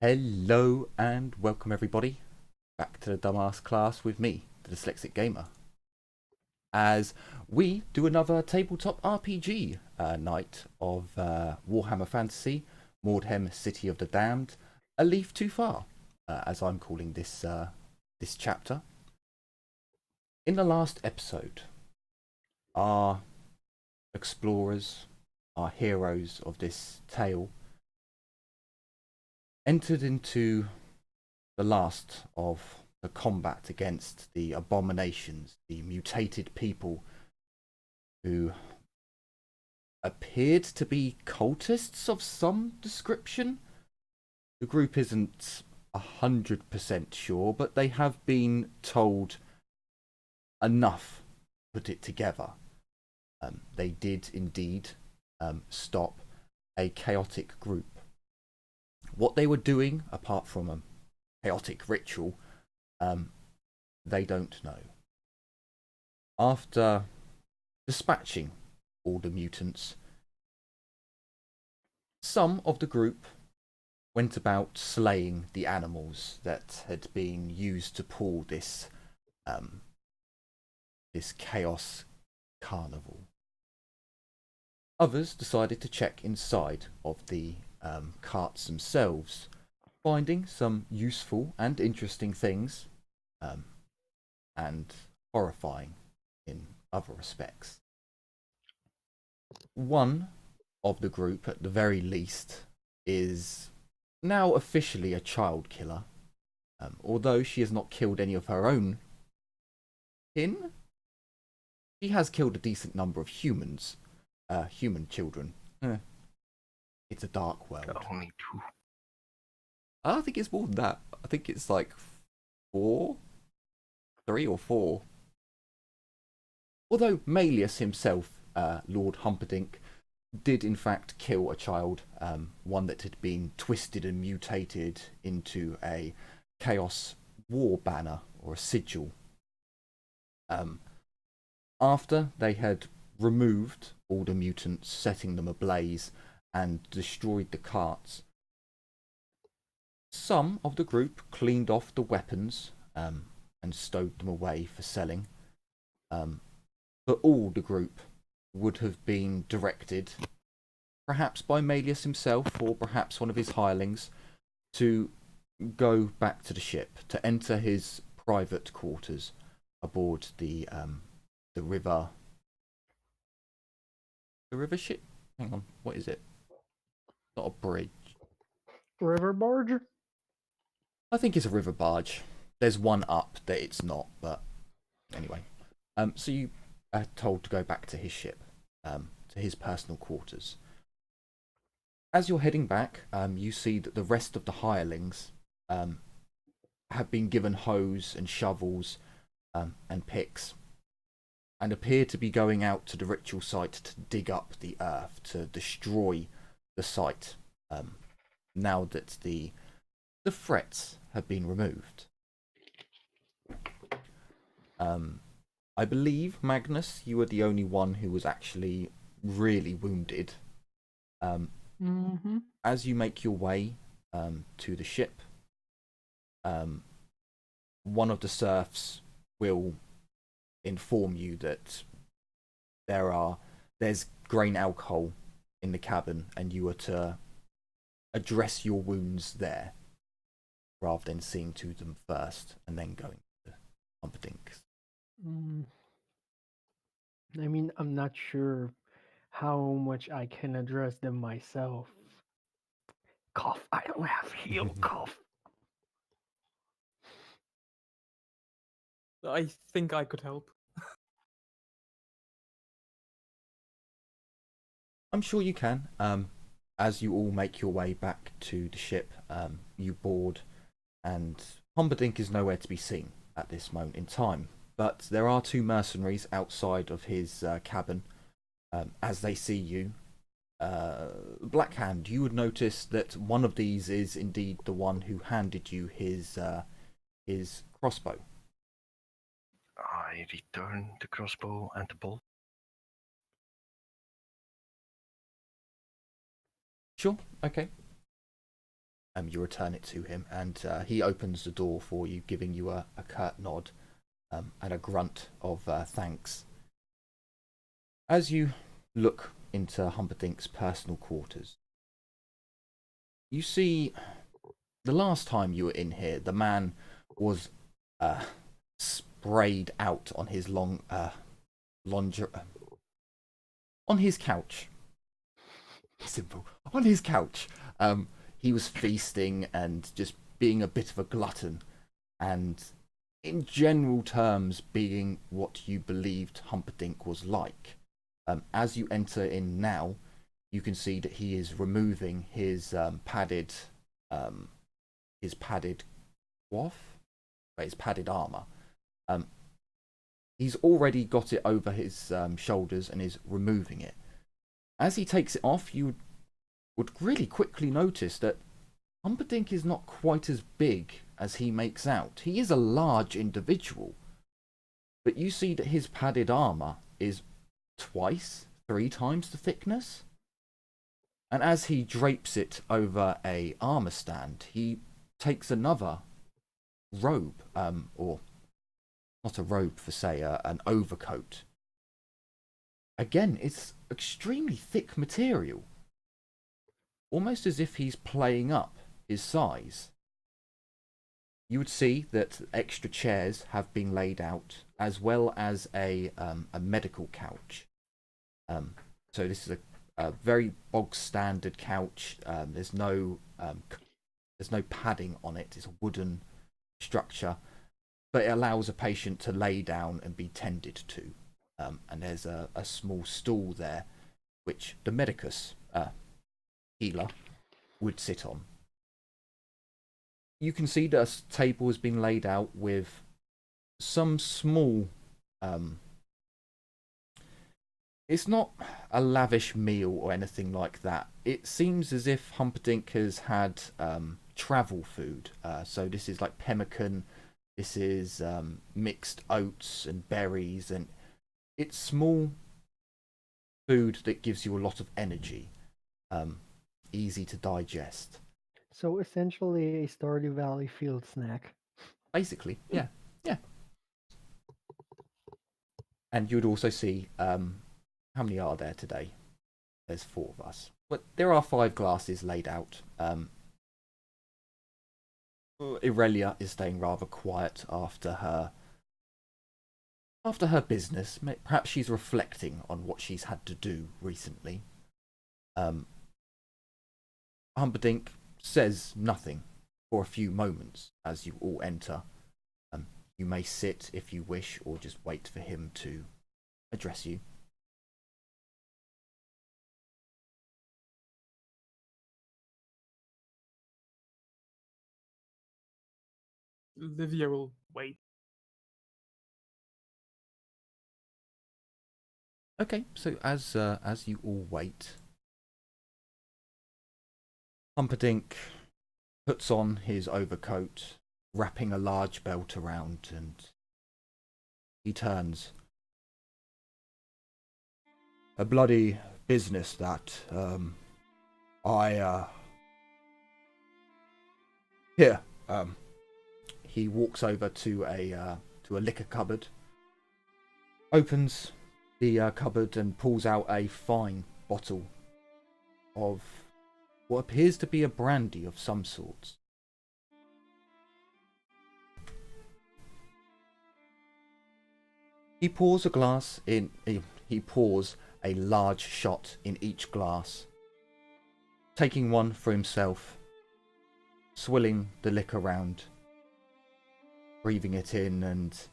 Hello and welcome everybody back to the Dumbass class with me, the Dyslexic Gamer, as we do another tabletop RPG night of Warhammer Fantasy, Mordheim City of the Damned, A Leaf Too Far, as I'm calling this chapter. In the last episode, our explorers, our heroes of this tale, entered into the last of the combat against the abominations, the mutated people who appeared to be cultists of some description. The group isn't 100% sure, but they have been told enough to put it together. They did indeed stop a chaotic group. What they were doing, apart from a chaotic ritual, they don't know. After dispatching all the mutants, some of the group went about slaying the animals that had been used to pull this chaos carnival. Others decided to check inside of the carts themselves, finding some useful and interesting things, and horrifying in other respects. One of the group, at the very least, is now officially a child killer, although she has not killed any of her own kin. She has killed a decent number of humans, human children. It's a dark world. Only two. I think it's more than that. I think it's like 3 or 4. Although Magness himself, Lord Humperdinck, did in fact kill a child, one that had been twisted and mutated into a chaos war banner or a sigil. After they had removed all the mutants, setting them ablaze, and destroyed the carts, some of the group cleaned off the weapons and stowed them away for selling. But all the group would have been directed, perhaps by Magness himself or perhaps one of his hirelings, to go back to the ship, to enter his private quarters aboard the river. The river ship? Hang on, what is it? Not a bridge. River barge? I think it's a river barge. There's one up that it's not, but anyway. So you are told to go back to his ship, to his personal quarters. As you're heading back, you see that the rest of the hirelings have been given hoes and shovels and picks, and appear to be going out to the ritual site to dig up the earth, to destroy the site, now that the threats have been removed. I believe, Magness, you were the only one who was actually really wounded. As you make your way to the ship, one of the serfs will inform you that there's grain alcohol in the cabin, and you are to address your wounds there, rather than seeing to them first and then going to Humperdinck's. I mean, I'm not sure how much I can address them myself. Cough. I don't have heal. Cough. I think I could help. I'm sure you can. As you all make your way back to the ship, you board, and Humperdinck is nowhere to be seen at this moment in time. But there are 2 mercenaries outside of his cabin. As they see you, Blackhand, you would notice that one of these is indeed the one who handed you his crossbow. I return the crossbow and the bolt. Sure, okay. You return it to him, and he opens the door for you, giving you a curt nod and a grunt of thanks. As you look into Humperdinck's personal quarters, you see the last time you were in here, the man was sprayed out on his on his couch. Simple. On his couch. He was feasting and just being a bit of a glutton, and in general terms being what you believed Humperdinck was like. As you enter in now, you can see that he is removing his padded coif, his padded armor. He's already got it over his shoulders and is removing it. As he takes it off, you would really quickly notice that Humperdinck is not quite as big as he makes out. He is a large individual, but you see that his padded armor is 3 times the thickness. And as he drapes it over a armor stand, he takes another robe, or not a robe for say, an overcoat. Again, it's extremely thick material, almost as if he's playing up his size. You would see that extra chairs have been laid out, as well as a medical couch. So this is a very bog standard couch. There's no padding on it. It's a wooden structure, but it allows a patient to lay down and be tended to. And there's a small stool there, which the medicus healer would sit on. You can see that a table has been laid out with some small... it's not a lavish meal or anything like that. It seems as if Humperdinck has had travel food. So this is like pemmican, this is mixed oats and berries, and it's small food that gives you a lot of energy, easy to digest. So essentially a Stardew Valley field snack. Basically, yeah. And you would also see, how many are there today? There's 4 of us. But there are 5 glasses laid out. Aurelia is staying rather quiet after her business. Perhaps she's reflecting on what she's had to do recently. Humperdinck says nothing for a few moments as you all enter. You may sit if you wish, or just wait for him to address you. Livia will wait. Okay, so as you all wait, Humperdinck puts on his overcoat, wrapping a large belt around, and he turns. A bloody business that here. He walks over to a liquor cupboard, opens the cupboard and pulls out a fine bottle of what appears to be a brandy of some sort. He pours a large shot in each glass, taking one for himself, swilling the liquor round, breathing it in, and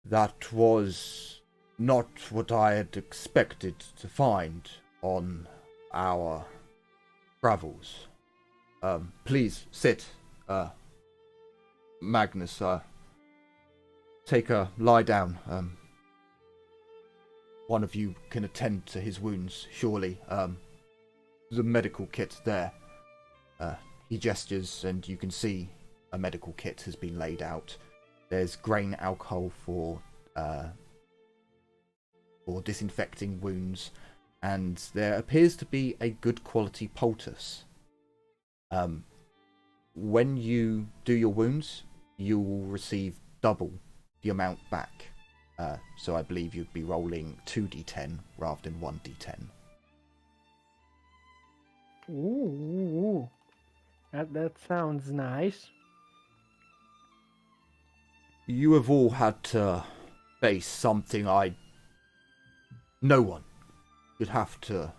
that was not what I had expected to find on our travels. Please sit, Magness. Lie down. One of you can attend to his wounds, surely. There's a medical kit there. He gestures, and you can see a medical kit has been laid out. There's grain alcohol for disinfecting wounds. and there appears to be a good quality poultice. When you do your wounds, you will receive double the amount back. So I believe you'd be rolling 2d10 rather than 1d10. Ooh. That sounds nice. You have all had to face something no one would have to...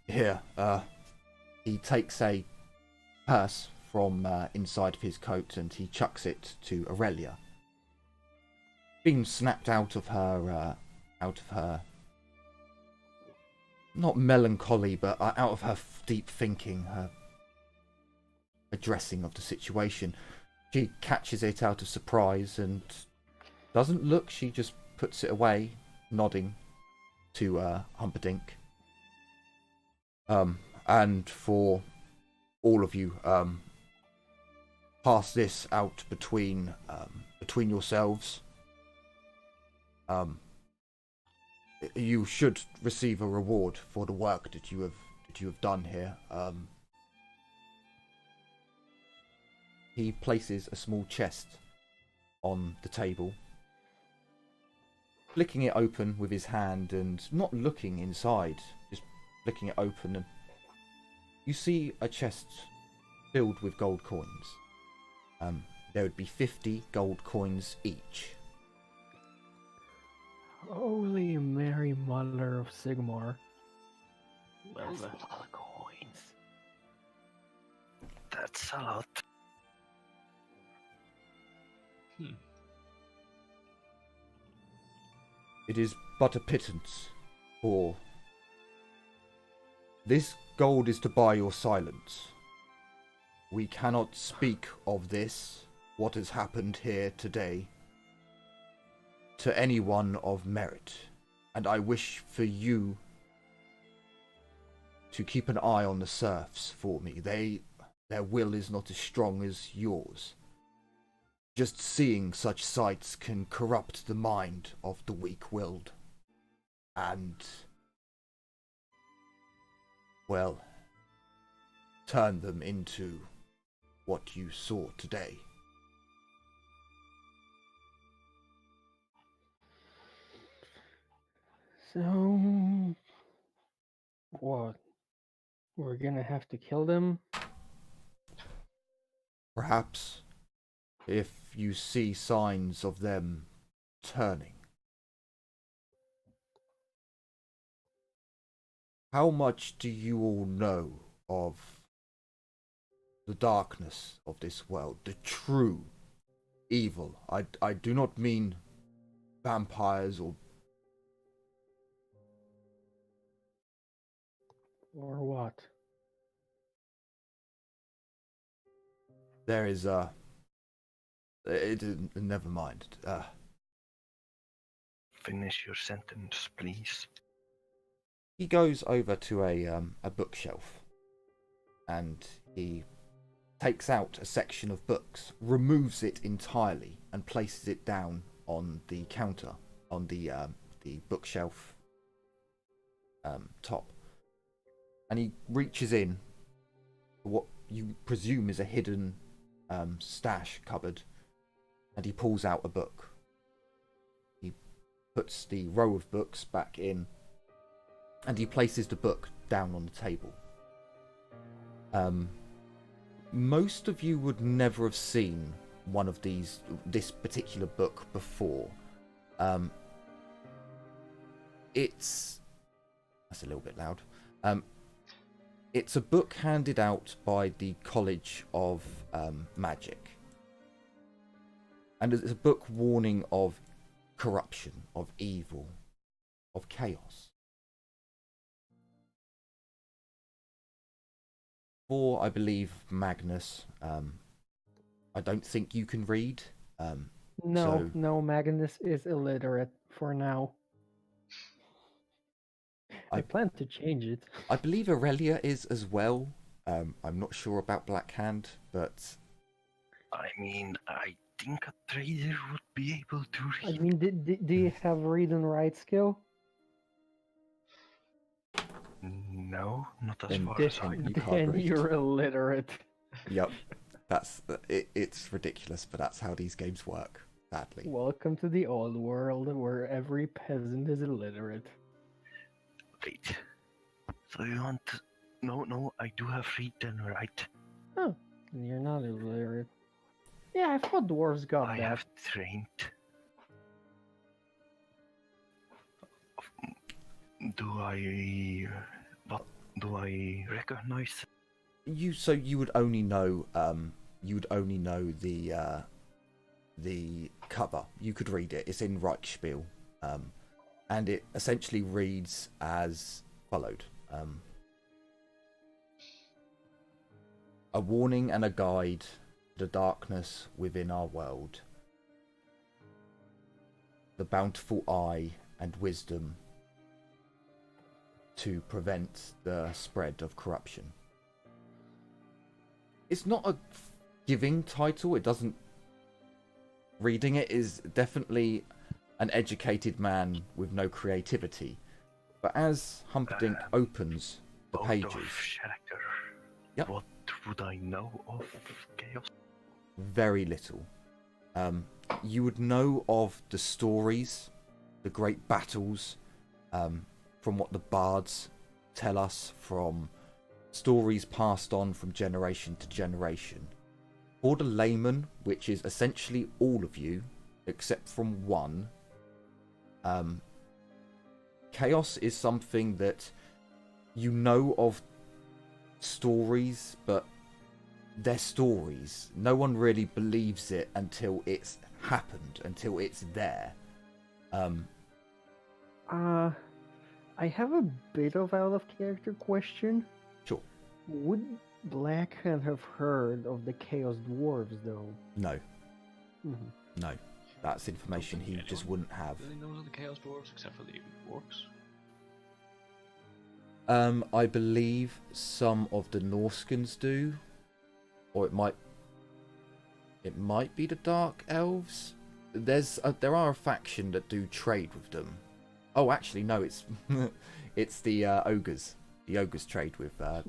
Here, he takes a purse from inside of his coat and he chucks it to Aurelia. Being snapped out of her, not melancholy, but out of her deep thinking, her addressing of the situation. She catches it out of surprise and doesn't look, she just puts it away, nodding to Humperdinck. And for all of you, pass this out between yourselves. You should receive a reward for the work that you have done here. He places a small chest on the table, flicking it open with his hand and not looking inside, just flicking it open, and you see a chest filled with gold coins. There would be 50 gold coins each. Holy Mary, Mother of Sigmar. Well, That's a lot of coins. That's a lot. It is but a pittance, for this gold is to buy your silence. We cannot speak of this, what has happened here today, to anyone of merit, and I wish for you to keep an eye on the serfs for me. Their will is not as strong as yours. Just seeing such sights can corrupt the mind of the weak-willed. And, well, turn them into what you saw today. So, what? We're gonna have to kill them? Perhaps, if you see signs of them turning. How much do you all know of the darkness of this world, the true evil? I do not mean vampires or what? there is never mind. Finish your sentence, please. He goes over to a bookshelf and he takes out a section of books, removes it entirely and places it down on the counter on the bookshelf top. And he reaches in what you presume is a hidden stash cupboard, and he pulls out a book. He puts the row of books back in, and he places the book down on the table. Most of you would never have seen one of this particular book before. That's a little bit loud. It's a book handed out by the College of Magic. And it's a book warning of corruption, of evil, of chaos. For, I believe, Magness, I don't think you can read. No, Magness is illiterate for now. I plan to change it. I believe Aurelia is as well. I'm not sure about Blackhand, but... I mean, I think a trader would be able to I read. mean, do you have read and write skill? No, not as Then far Then, as I know. you can't then read. you're illiterate. Yep. That's it's ridiculous, but that's how these games work. Sadly. Welcome to the old world where every peasant is illiterate. Wait. So you want to... No, I do have read and write. Oh, you're not illiterate. Yeah, I thought dwarves got I that. have trained. Do I... What do I recognize? You would only know the cover. You could read it. It's in Reichspiel, and it essentially reads as followed: a warning and a guide to the darkness within our world, the bountiful eye and wisdom to prevent the spread of corruption. It's not a giving title. It doesn't. Reading it is definitely an educated man with no creativity. But as Humperdinck opens the Out pages, of character. Yep. What would I know of chaos? very little. You would know of the stories, the great battles, from what the bards tell us, from stories passed on from generation to generation. For the layman, which is essentially all of you, except from one, chaos is something that you know of stories, but they're stories. No one really believes it until it's happened, until it's there. I have a bit of out of character question. Sure. Would Blackhand have heard of the Chaos Dwarves though? No. Mhm. No. That's information he just wouldn't have. Really knows of the Chaos Dwarves except for the orcs. I believe some of the Norskins do, or it might be the Dark Elves. There are a faction that do trade with them. Oh, actually, no, it's it's the ogres. The ogres trade with the.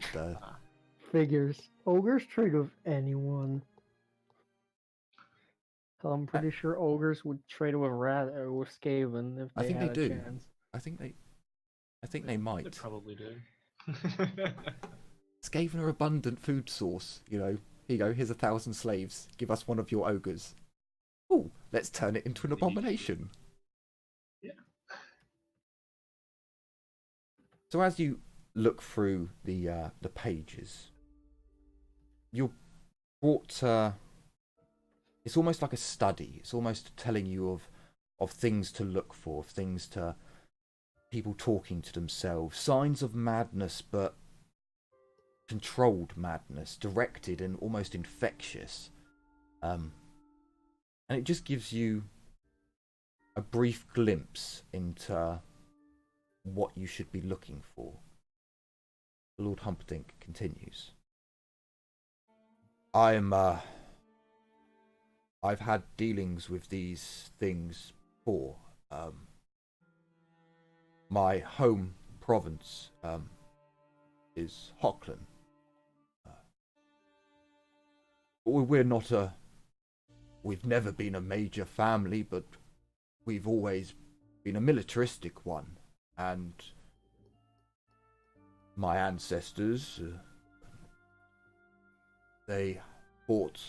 Figures. Ogres trade with anyone. I'm pretty sure ogres would trade with with Skaven if I they think had they a do. chance. I think they They might. probably do. Skaven are abundant food source. You know, here you go. Here's 1,000 slaves. Give us one of your ogres. Oh, let's turn it into an abomination. Yeah. So as you look through the pages, you're brought to... It's almost like a study. It's almost telling you of things to look for, of things to... people talking to themselves. Signs of madness, but controlled madness, directed and almost infectious. And it just gives you a brief glimpse into what you should be looking for. Lord Humperdinck continues. I've had dealings with these things before. My home province is Hockland. We've never been a major family, but we've always been a militaristic one. And my ancestors, they fought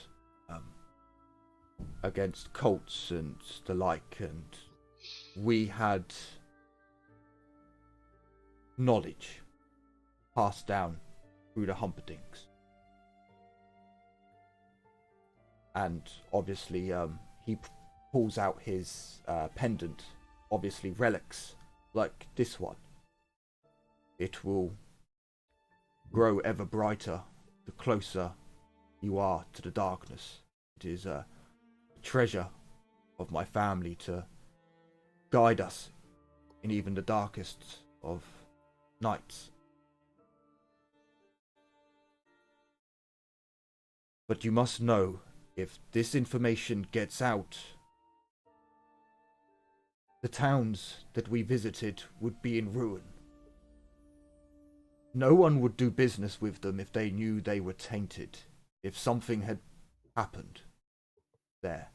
against cults and the like, and we had knowledge passed down through the Humperdinks. And obviously, he pulls out his pendant, obviously relics like this one. It will grow ever brighter the closer you are to the darkness. It is a treasure of my family to guide us in even the darkest of nights. But you must know If this information gets out, the towns that we visited would be in ruin. No one would do business with them if they knew they were tainted, if something had happened there.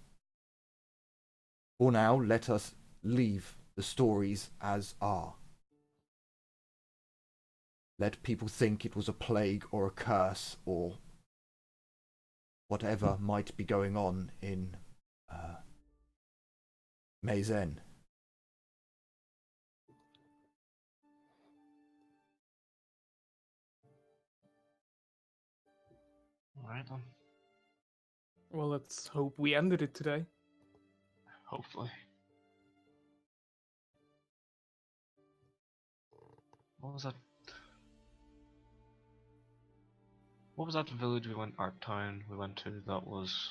For now, let us leave the stories as are. Let people think it was a plague or a curse or whatever might be going on in Maizen. Alright then. Well, let's hope we ended it today. Hopefully. What was that? What was that village we went, art town we went to that was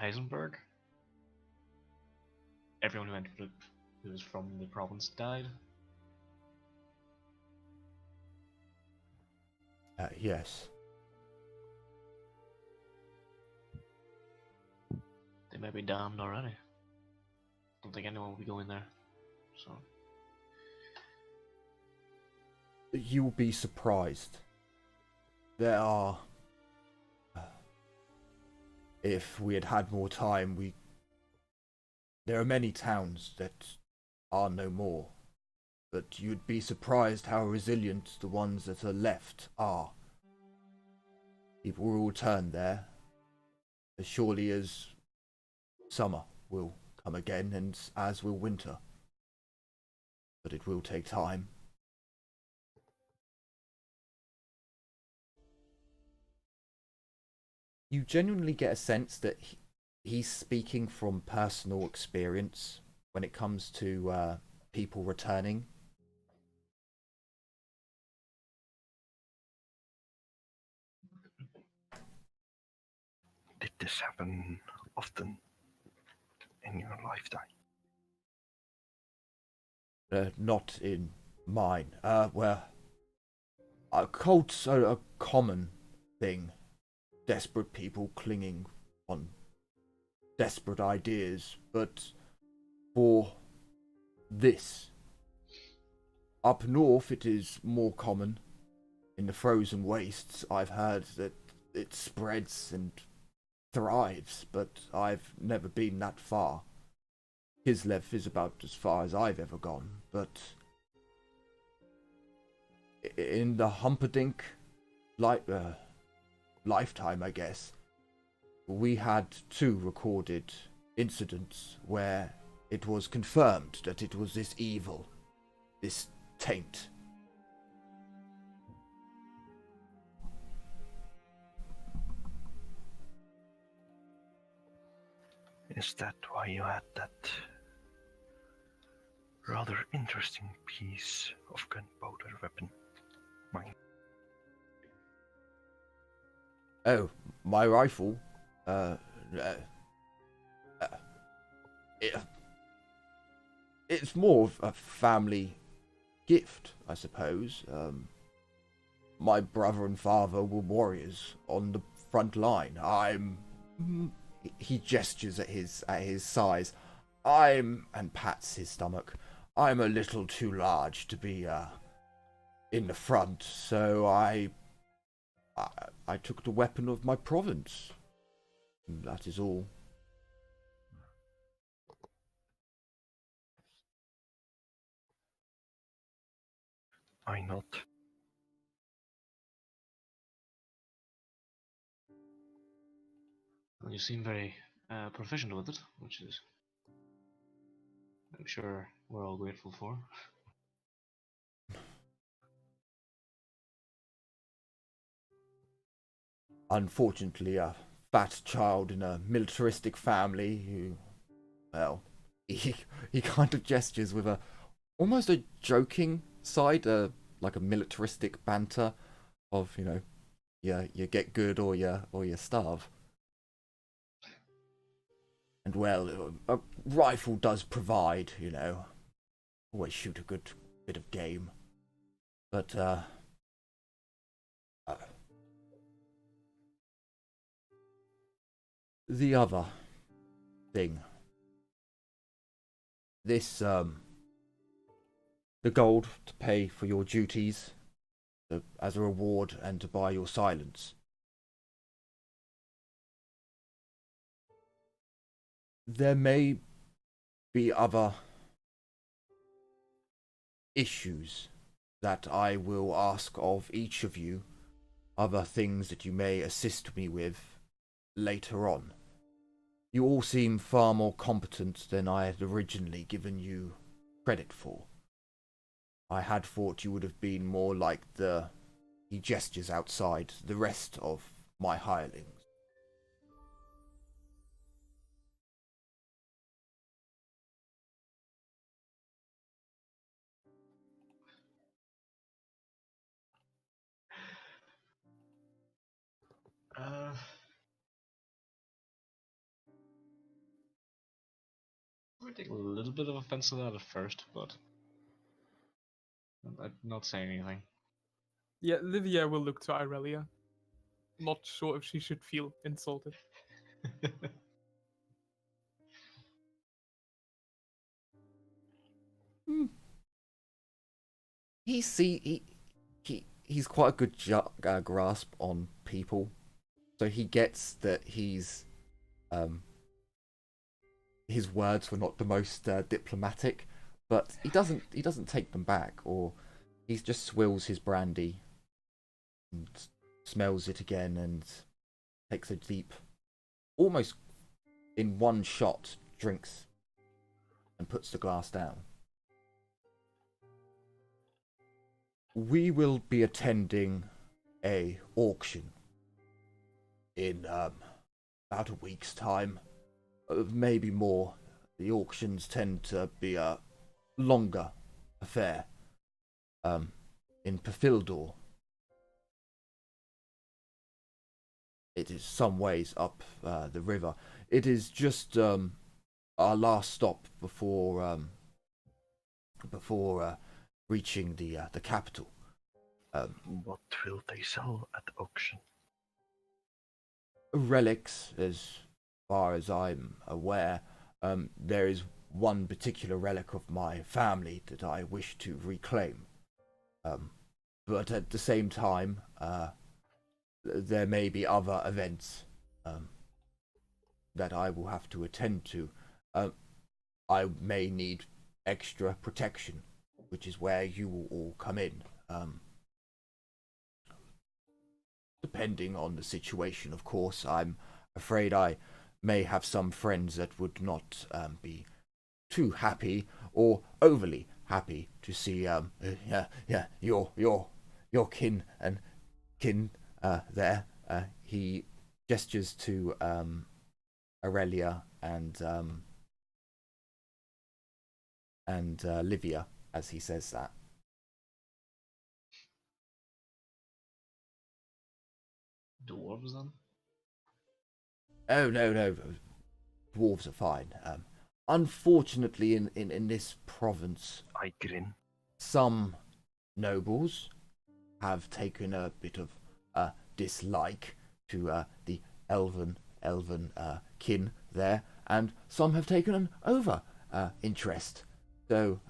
Heisenberg? Everyone who went to who was from the province died. Yes. They may be damned already. Don't think anyone will be going there. So You'll be surprised. There are... if we had had more time, there are many towns that are no more. But you'd be surprised how resilient the ones that are left are. People will return there, as surely as summer will come again, and as will winter. But it will take time. You genuinely get a sense that he's speaking from personal experience when it comes to people returning. Did this happen often in your lifetime? Not in mine. Well, cults are a common thing. Desperate people clinging on desperate ideas, but for this, up north it is more common. In the frozen wastes, I've heard that it spreads and thrives, but I've never been that far. Kislev is about as far as I've ever gone, but in the Humperdinck lifetime, I guess, we had 2 recorded incidents where it was confirmed that it was this evil, this taint. Is that why you had that rather interesting piece of gunpowder weapon? Mine. Oh, my rifle? It's more of a family gift, I suppose. My brother and father were warriors on the front line. He gestures at his size. And pats his stomach. I'm a little too large to be in the front, so I took the weapon of my province. That is all. Why not? well, you seem very proficient with it, which is I'm sure we're all grateful for. Unfortunately, a fat child in a militaristic family who, well, he kind of gestures with almost a joking side, like a militaristic banter of, you get good or you starve. And well, a rifle does provide, always shoot a good bit of game. But The other thing. This, the gold to pay for your duties as a reward and to buy your silence. There may be other issues that I will ask of each of you, other things that you may assist me with later on. You all seem far more competent than I had originally given you credit for. I had thought you would have been more like he gestures outside, the rest of my hirelings. I take a little bit of offense to that at first, but I'd not say anything. Yeah, Livia will look to Irelia. Not sure if she should feel insulted. He's quite a good grasp on people, so he gets that his words were not the most diplomatic, but he doesn't take them back, or he just swills his brandy and smells it again and takes a deep, almost in one shot, drinks and puts the glass down. We will be attending a auction in about a week's time, maybe more. The auctions tend to be a longer affair in Pafildor. It is some ways up the river. It is just our last stop before reaching the capital. What will they sell at the auction? Relics, as far as I'm aware. There is one particular relic of my family that I wish to reclaim. But at the same time, there may be other events that I will have to attend to. I may need extra protection, which is where you will all come in. Depending on the situation, of course. I'm afraid I may have some friends that would not be too happy or overly happy to see your kin there. He gestures to Aurelia and Livia as he says that. Dwarves then? Oh, no. Dwarves are fine. Unfortunately, in this province, I grin. some nobles have taken a bit of dislike to the elven kin there, and some have taken an over interest. So,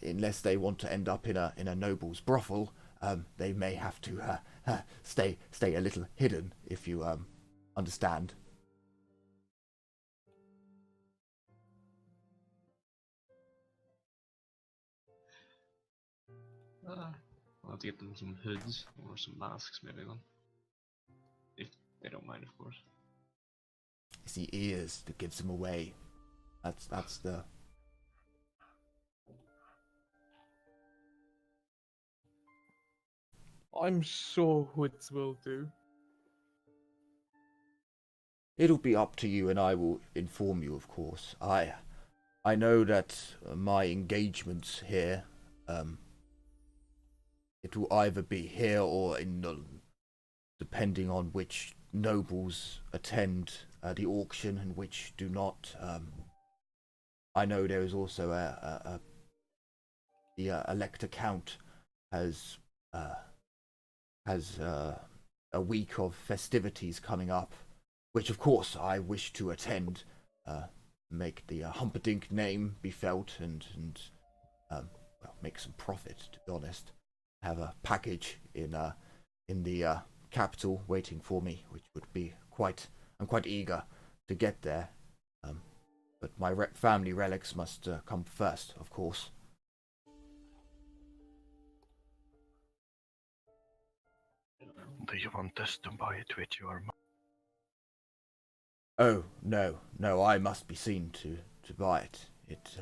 unless they want to end up in a noble's brothel, they may have to stay a little hidden, if you understand. I'll have to get them some hoods or some masks, maybe then. If they don't mind, of course. It's the ears that gives them away. That's the... I'm sure hoods will do. It'll be up to you, and I will inform you, of course. I know that my engagements here, it will either be here or in the, depending on which nobles attend the auction and which do not. I know there is also the Elector Count has a week of festivities coming up which of course I wish to attend, make the Humperdinck name be felt, and well, make some profit. To be honest, have a package in the capital waiting for me, which would be quite. I'm quite eager to get there, but my family relics must come first, of course. Do you want us to buy it with your money? Oh, no, I must be seen to buy it.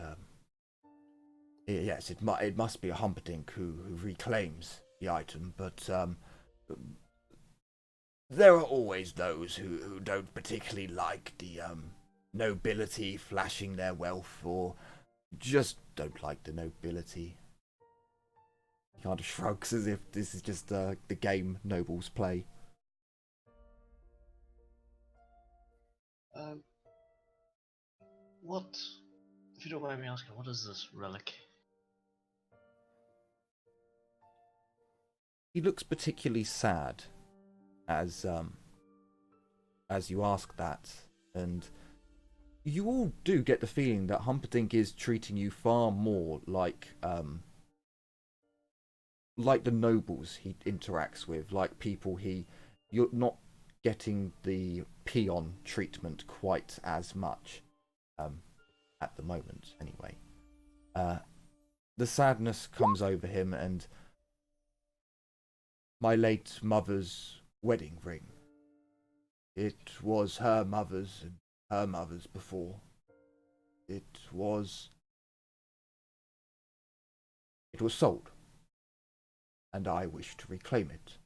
Yes, it must be a Humperdinck who reclaims the item, but there are always those who don't particularly like the nobility flashing their wealth, or just don't like the nobility. He kind of shrugs as if this is just the game nobles play. What, if you don't mind me asking, what is this relic? He looks particularly sad as you ask that, and you all do get the feeling that Humperdinck is treating you far more like the nobles he interacts with, like people you're not getting the peon treatment quite as much at the moment, anyway. The sadness comes over him, and my late mother's wedding ring. It was her mother's and her mother's before. It was sold, and I wish to reclaim it.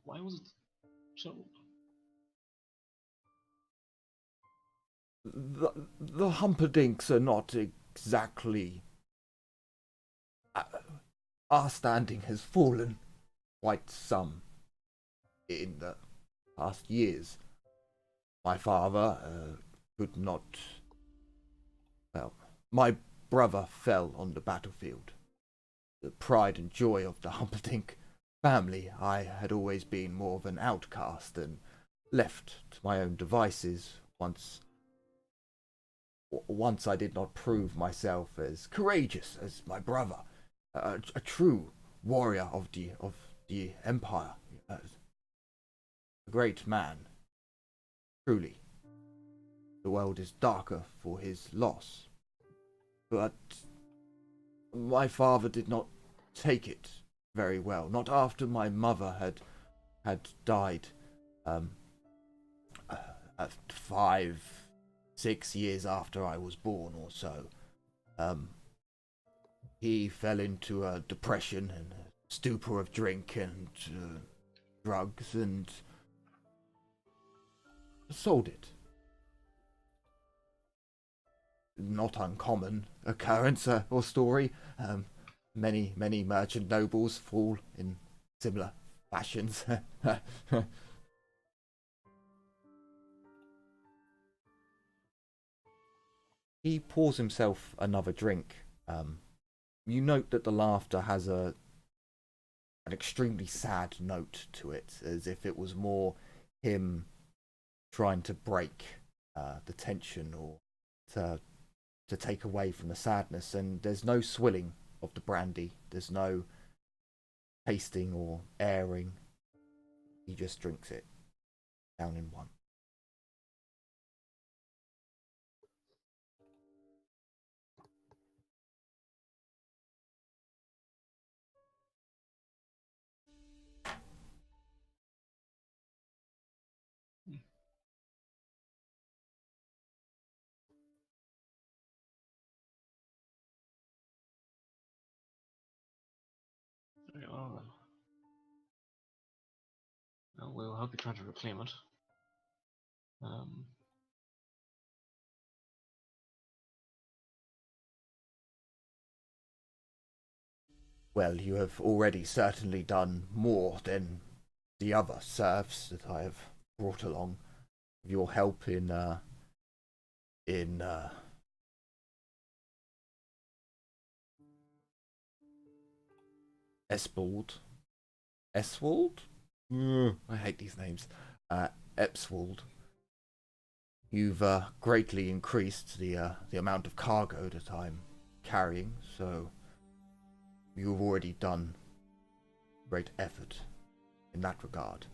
Why was it sold? The Humperdinks are not exactly. Our standing has fallen quite some in the past years. My father could not. Well, my brother fell on the battlefield. The pride and joy of the Humperdinck family, I had always been more of an outcast and left to my own devices once I did not prove myself as courageous as my brother, a true warrior of the empire, a great man. Truly, the world is darker for his loss, but my father did not take it very well. Not after my mother had died, 5-6 years after I was born or so. He fell into a depression and a stupor of drink and drugs, and sold it. Not uncommon occurrence or story. Many merchant nobles fall in similar fashions. He pours himself another drink. You note that the laughter has an extremely sad note to it, as if it was more him trying to break the tension, or to take away from the sadness. And there's no swilling of the brandy. There's no tasting or airing. He just drinks it down in one. Very well then. Well, we'll help you try to reclaim it. Well, you have already certainly done more than the other serfs that I have brought along. Your help in Espald Eswald? I hate these names. Epswald. You've greatly increased the amount of cargo that I'm carrying, so you've already done great effort in that regard.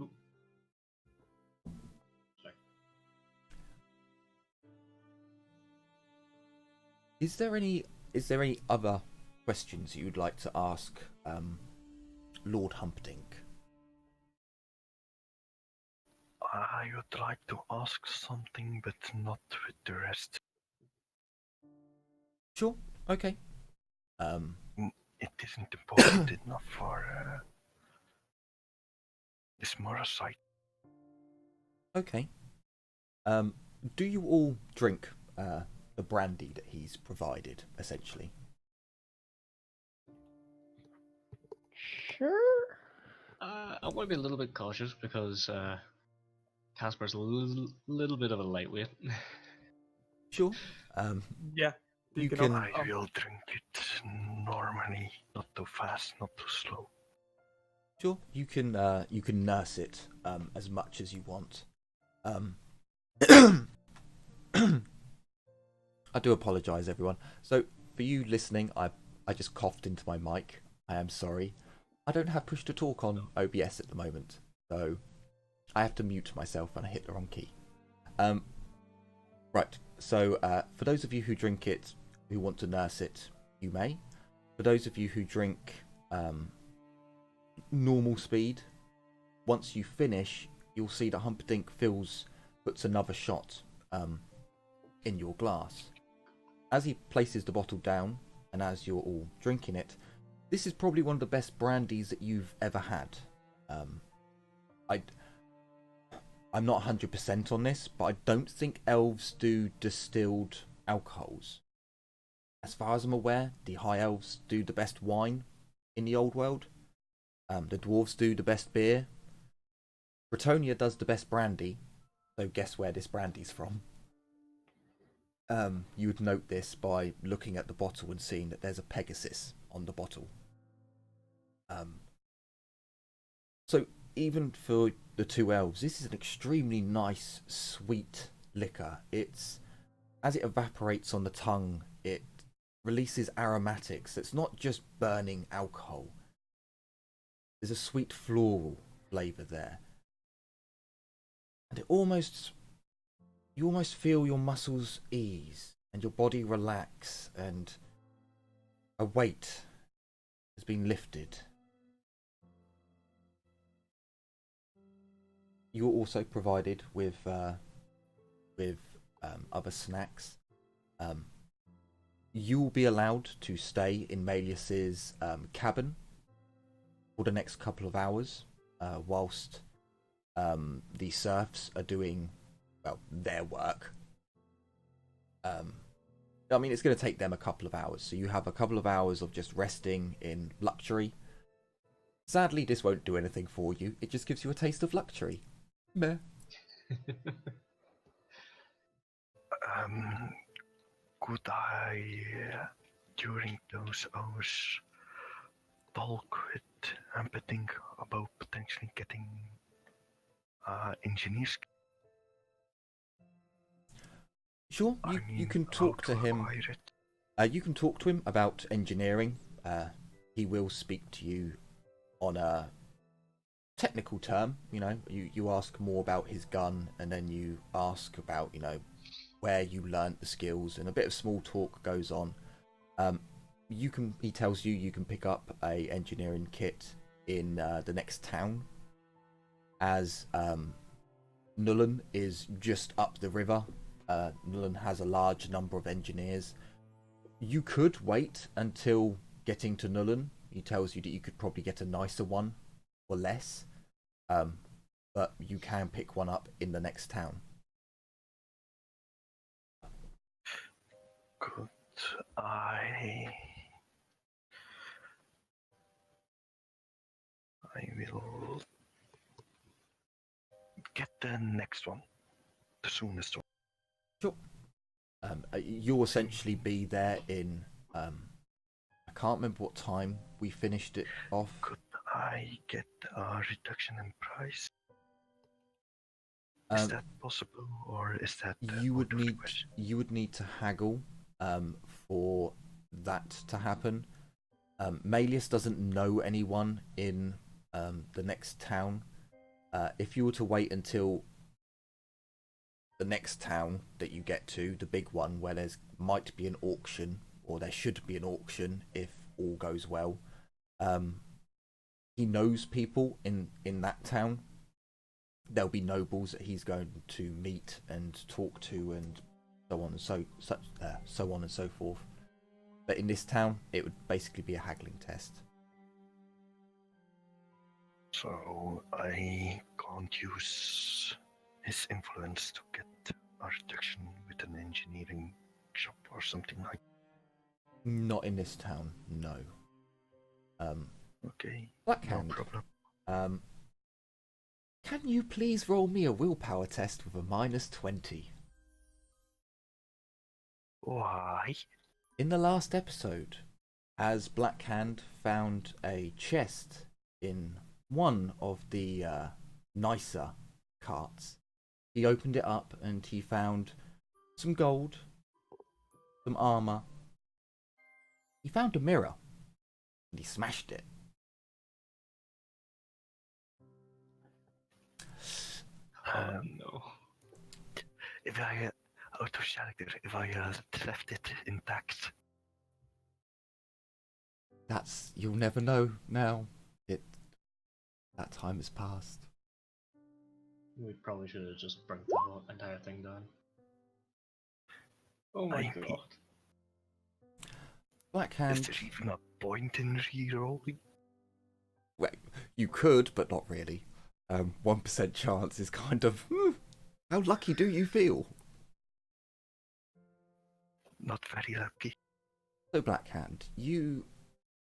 Ooh. Sorry. Is there any other questions you'd like to ask Lord Humperdinck? I would like to ask something, but not with the rest. Sure. Okay. It isn't important enough for this Morasite. Okay. Do you all drink the brandy that he's provided, essentially? Sure. I want to be a little bit cautious because Casper's a little bit of a lightweight. Sure. Yeah. You speaking can- of- I will drink it normally, not too fast, not too slow. Sure. You can nurse it as much as you want. I do apologise, everyone. So for you listening, I just coughed into my mic. I am sorry. I don't have push to talk on OBS at the moment, so I have to mute myself when I hit the wrong key. Right. So for those of you who drink it, who want to nurse it, you may. For those of you who drink normal speed, once you finish, you'll see that Humperdinck puts another shot in your glass. As he places the bottle down, and as you're all drinking it, this is probably one of the best brandies that you've ever had. I'm not 100% on this, but I don't think elves do distilled alcohols. As far as I'm aware, the high elves do the best wine in the old world. The dwarves do the best beer. Bretonia does the best brandy. So guess where this brandy's from? You would note this by looking at the bottle and seeing that there's a Pegasus on the bottle. So even for the two elves, this is an extremely nice, sweet liquor. As it evaporates on the tongue, it releases aromatics. It's not just burning alcohol. There's a sweet floral flavour there. And you almost feel your muscles ease and your body relax, and a weight has been lifted. You're also provided with other snacks. You'll be allowed to stay in Malleus's cabin for the next couple of hours, whilst the serfs are doing, well, their work. I mean, it's going to take them a couple of hours, so you have a couple of hours of just resting in luxury. Sadly, this won't do anything for you. It just gives you a taste of luxury. Meh. Could I, during those hours, talk with Humperdinck about potentially getting engineers? Sure, you can talk to him. You can talk to him about engineering. He will speak to you on a technical term. You know, you ask more about his gun, and then you ask about, you know, where you learnt the skills, and a bit of small talk goes on. He tells you you can pick up a engineering kit in the next town, as Nullen is just up the river. Nullen has a large number of engineers. You could wait until getting to Nullen. He tells you that you could probably get a nicer one for less, but you can pick one up in the next town. Could I will get the next one, the soonest one. Sure. You'll essentially be there in. I can't remember what time we finished it off. Could I get a reduction in price? Is that possible, or is that you would out of the need question? to haggle for that to happen. Malius doesn't know anyone in the next town. If you were to wait until the next town that you get to, the big one where there's might be an auction, or there should be an auction if all goes well, he knows people in that town. There'll be nobles that he's going to meet and talk to, and so on and so on and so forth. But in this town, it would basically be a haggling test. So I can't use his influence to get a reduction with an engineering shop or something like. Not in this town, no. Okay, Blackhand, no problem. Can you please roll me a willpower test with a -20? Why? In the last episode, as Blackhand found a chest in one of the nicer carts, he opened it up and he found some gold, some armor. He found a mirror and he smashed it. No. If I out of character, if I left it intact. That's, you'll never know now. That time has passed. We probably should have just burnt the whole entire thing down. Oh my I- god. Is Blackhand, there even a point in rerolling? well, you could, but not really. 1% chance is kind of, how lucky do you feel? Not very lucky. So Blackhand, you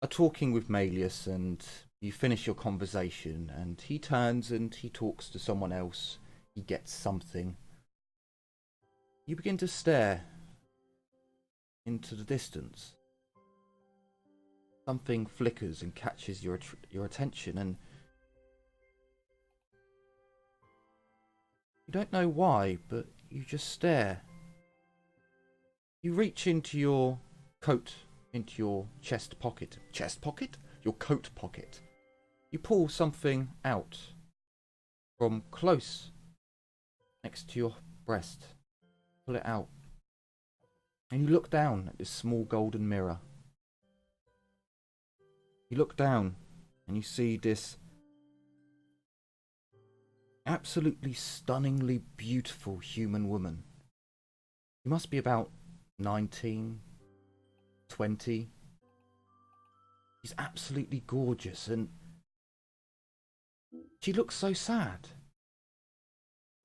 are talking with Malius and you finish your conversation and he turns and he talks to someone else. He gets something. You begin to stare into the distance. Something flickers and catches your attention, and you don't know why, but you just stare. You reach into your coat, into your chest pocket. Chest pocket? Your coat pocket. You pull something out from close next to your breast. Pull it out. And you look down at this small golden mirror. You look down and you see this absolutely stunningly beautiful human woman. You must be about 19, 20. She's absolutely gorgeous and she looks so sad.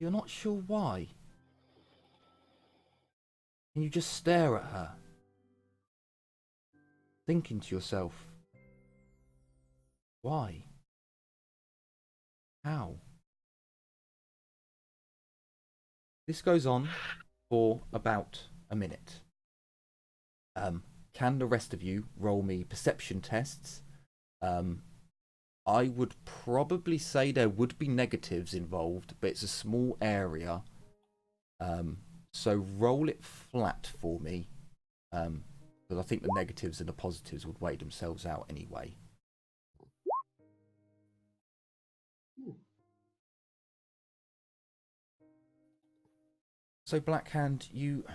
You're not sure why. And you just stare at her, thinking to yourself, why? How? This goes on for about a minute. Can the rest of you roll me perception tests? I would probably say there would be negatives involved, but it's a small area. So roll it flat for me. Because I think the negatives and the positives would weigh themselves out anyway. So Blackhand, you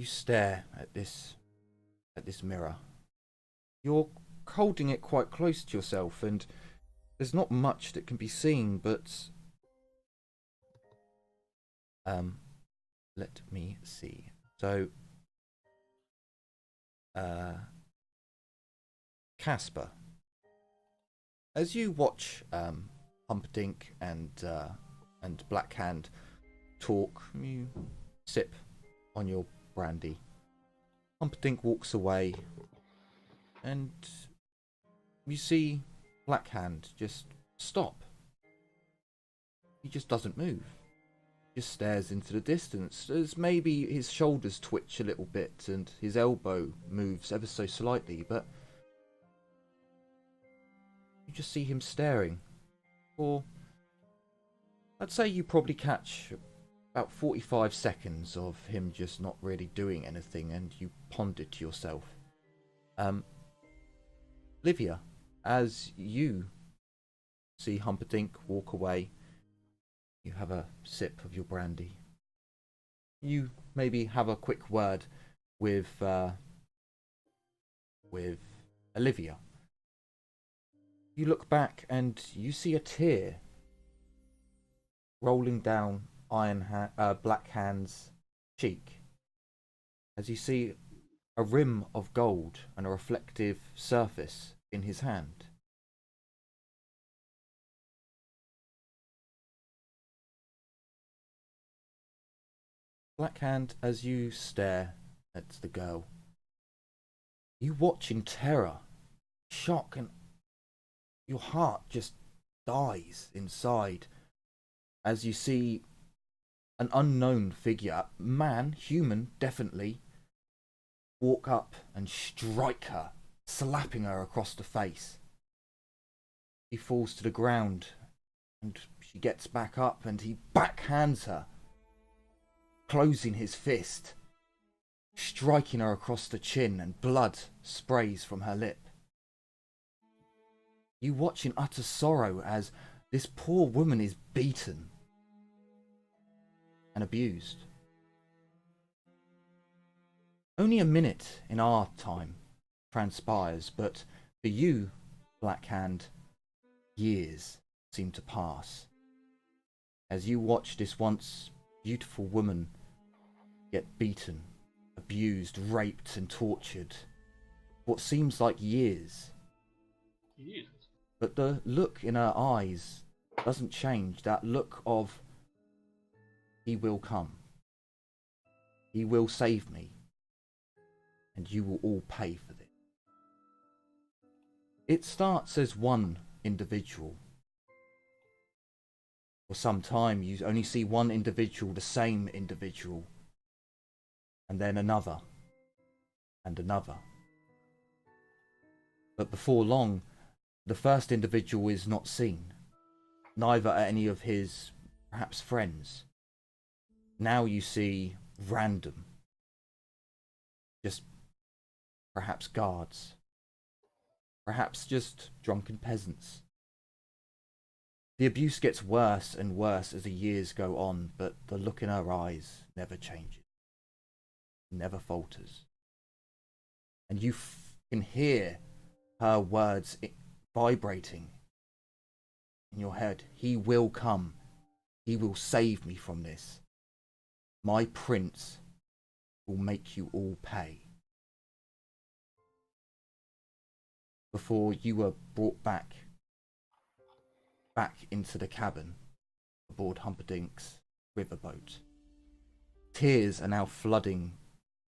stare at this mirror. You're holding it quite close to yourself, and there's not much that can be seen, but let me see. So Casper, as you watch Humperdinck and Blackhand talk, you sip on your brandy. Humperdinck walks away, and you see Blackhand just stop. He just doesn't move. Just stares into the distance as maybe his shoulders twitch a little bit and his elbow moves ever so slightly, but you just see him staring. For I'd say you probably catch about 45 seconds of him just not really doing anything, and you ponder to yourself. Livia, as you see Humperdinck walk away, you have a sip of your brandy. You maybe have a quick word with Olivia. You look back and you see a tear rolling down Black Hand's cheek as you see a rim of gold and a reflective surface in his hand. Black Hand, as you stare at the girl, you watch in terror, shock, and your heart just dies inside as you see an unknown figure, man, human, definitely, walk up and strike her, slapping her across the face. He falls to the ground and she gets back up and he backhands her, closing his fist, striking her across the chin, and blood sprays from her lip. You watch in utter sorrow as this poor woman is beaten and abused. Only a minute in our time transpires, but for you, Black Hand, years seem to pass as you watch this once beautiful woman get beaten, abused, raped and tortured. What seems like years. Jesus. But the look in her eyes doesn't change. That look of, he will come. He will save me. And you will all pay for this. It starts as one individual. For some time you only see one individual, the same individual. And then another. And another. But before long, the first individual is not seen. Neither are any of his, perhaps, friends. Now you see random. Just perhaps guards. Perhaps just drunken peasants. The abuse gets worse and worse as the years go on, but the look in her eyes never changes. Never falters. And you can hear her words vibrating in your head. He will come. He will save me from this. My prince will make you all pay. Before you were brought back into the cabin aboard Humperdinck's riverboat. Tears are now flooding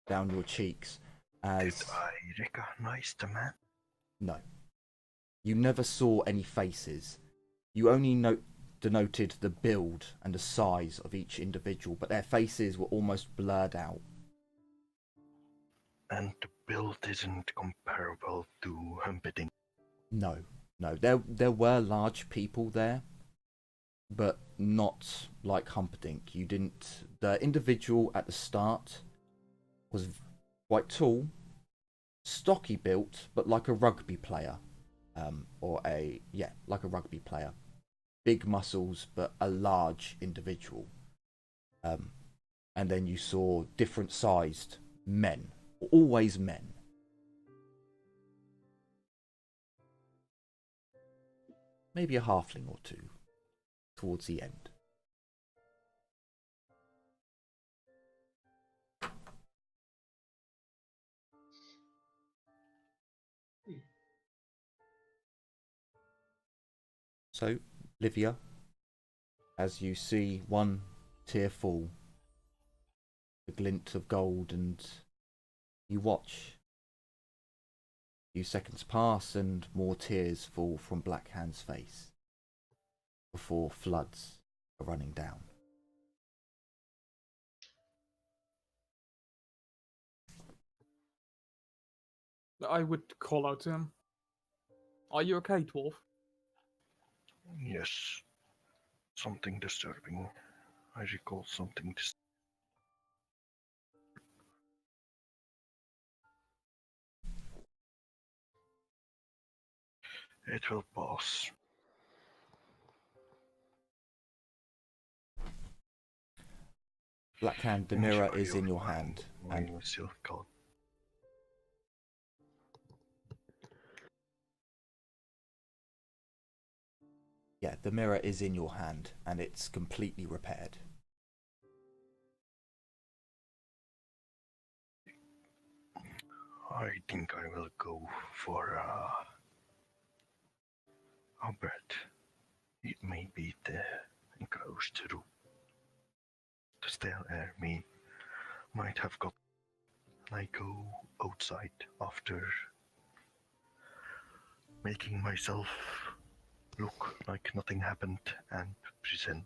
down your cheeks as... Did I recognize the man? No. You never saw any faces. You only denoted the build and the size of each individual, but their faces were almost blurred out. And the build isn't comparable to Humperdinck. No. There were large people there, but not like Humperdinck. The individual at the start was quite tall, stocky built, but like a rugby player. Like a rugby player. Big muscles, but a large individual. And then you saw different sized men. Always men. Maybe a halfling or two towards the end. So, Livia, as you see one tear fall, the glint of gold, and you watch. A few seconds pass and more tears fall from Black Hand's face before floods are running down. I would call out to him. Are you okay, dwarf? Yes. Something disturbing. I recall something It will pass. Blackhand, the mirror is in your hand. And God. yeah, the mirror is in your hand, and it's completely repaired. I think I will go for a bed. It may be the enclosed room. The stale air me might have got. I go outside after making myself look like nothing happened and present.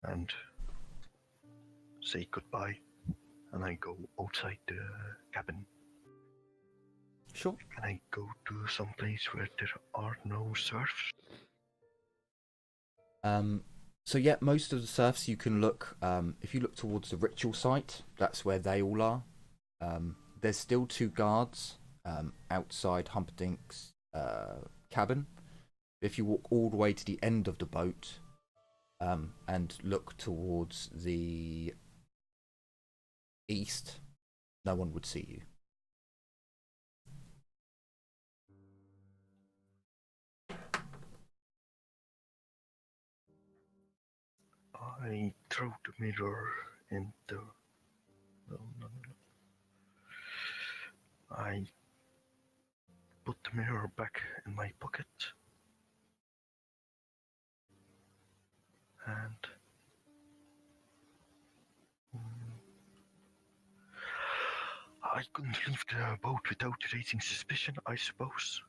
And say goodbye. And I go outside the cabin. Sure. Can I go to some place where there are no serfs? So yeah, most of the serfs you can look, if you look towards the ritual site, that's where they all are. There's still 2 guards outside Humperdinck's cabin. If you walk all the way to the end of the boat and look towards the east, no one would see you. I throw the mirror in the... No. I put the mirror back in my pocket. And... I couldn't leave the boat without raising suspicion, I suppose.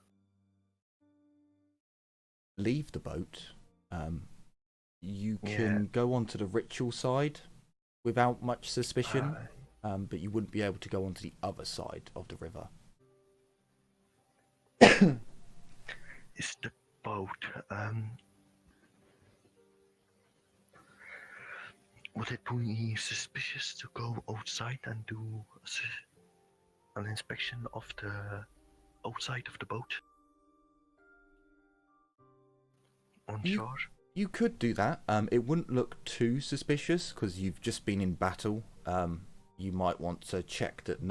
Leave the boat. You can go onto the ritual side without much suspicion, but you wouldn't be able to go onto the other side of the river. Is the boat, would it be suspicious to go outside and do an inspection of the outside of the boat? On shore? You could do that. It wouldn't look too suspicious because you've just been in battle. You might want to check that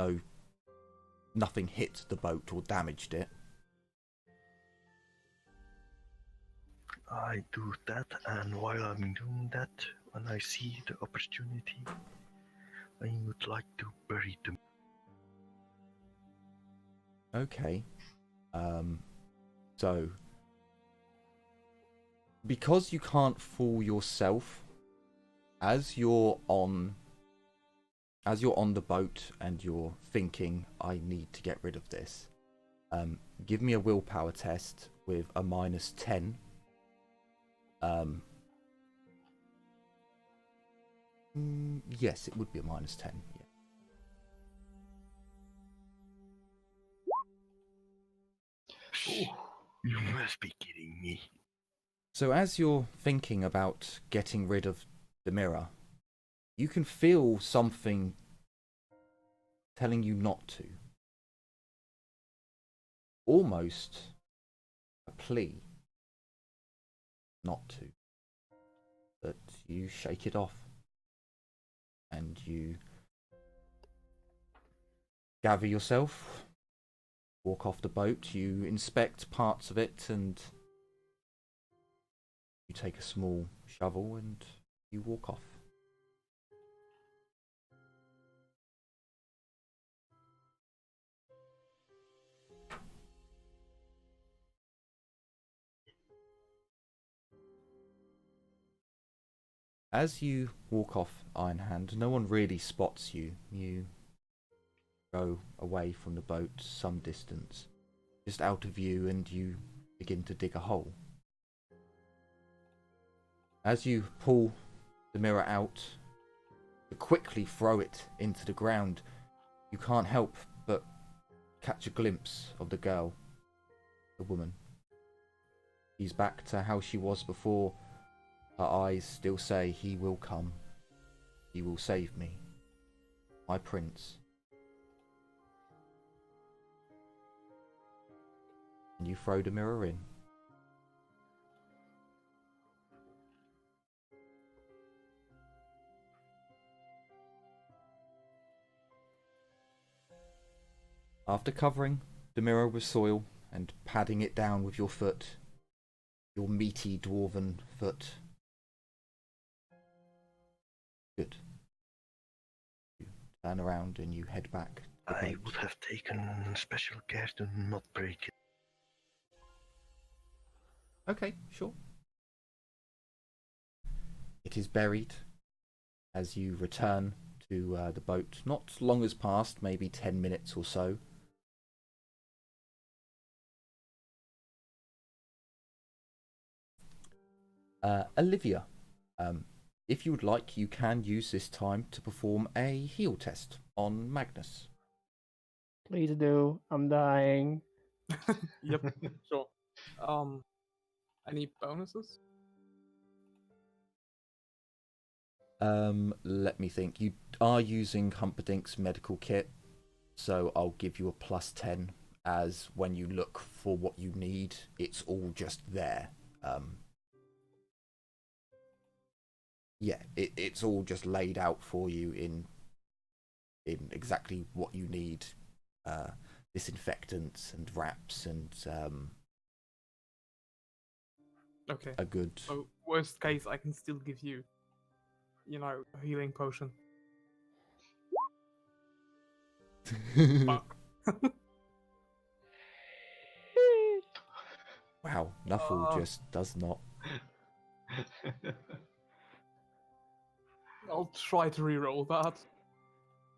nothing hit the boat or damaged it. I do that, and while I'm doing that, when I see the opportunity, I would like to bury them. Okay. So because you can't fool yourself, as you're on the boat and you're thinking, I need to get rid of this, give me a willpower test with a -10. Yes, it would be a -10. Yeah. You must be kidding me. So as you're thinking about getting rid of the mirror, you can feel something telling you not to. Almost a plea not to. But you shake it off. And you gather yourself, walk off the boat, you inspect parts of it, and you take a small shovel and you walk off. As you walk off Iron Hand, no one really spots you. You go away from the boat some distance, just out of view, and you begin to dig a hole. As you pull the mirror out, to quickly throw it into the ground, You can't help but catch a glimpse of the girl, the woman. She's back to how she was before. Her eyes still say, "He will come. He will save me. My prince." And you throw the mirror in. After covering the mirror with soil and padding it down with your foot, your meaty dwarven foot. Good. You turn around and you head back. To the I boat. would have taken special care to not break it. Okay, sure. It is buried as you return to the boat. Not long has passed, maybe 10 minutes or so. Olivia, if you would like, you can use this time to perform a heal test on Magness. Please do. I'm dying. Yep, sure. Any bonuses? Let me think. You are using Humperdinck's medical kit, so I'll give you a +10, as when you look for what you need, it's all just there. Yeah, it's all just laid out for you in exactly what you need. Disinfectants and wraps and Okay. a good... So worst case, I can still give you, a healing potion. Fuck. Wow, Nuffle just does not... I'll try to reroll that.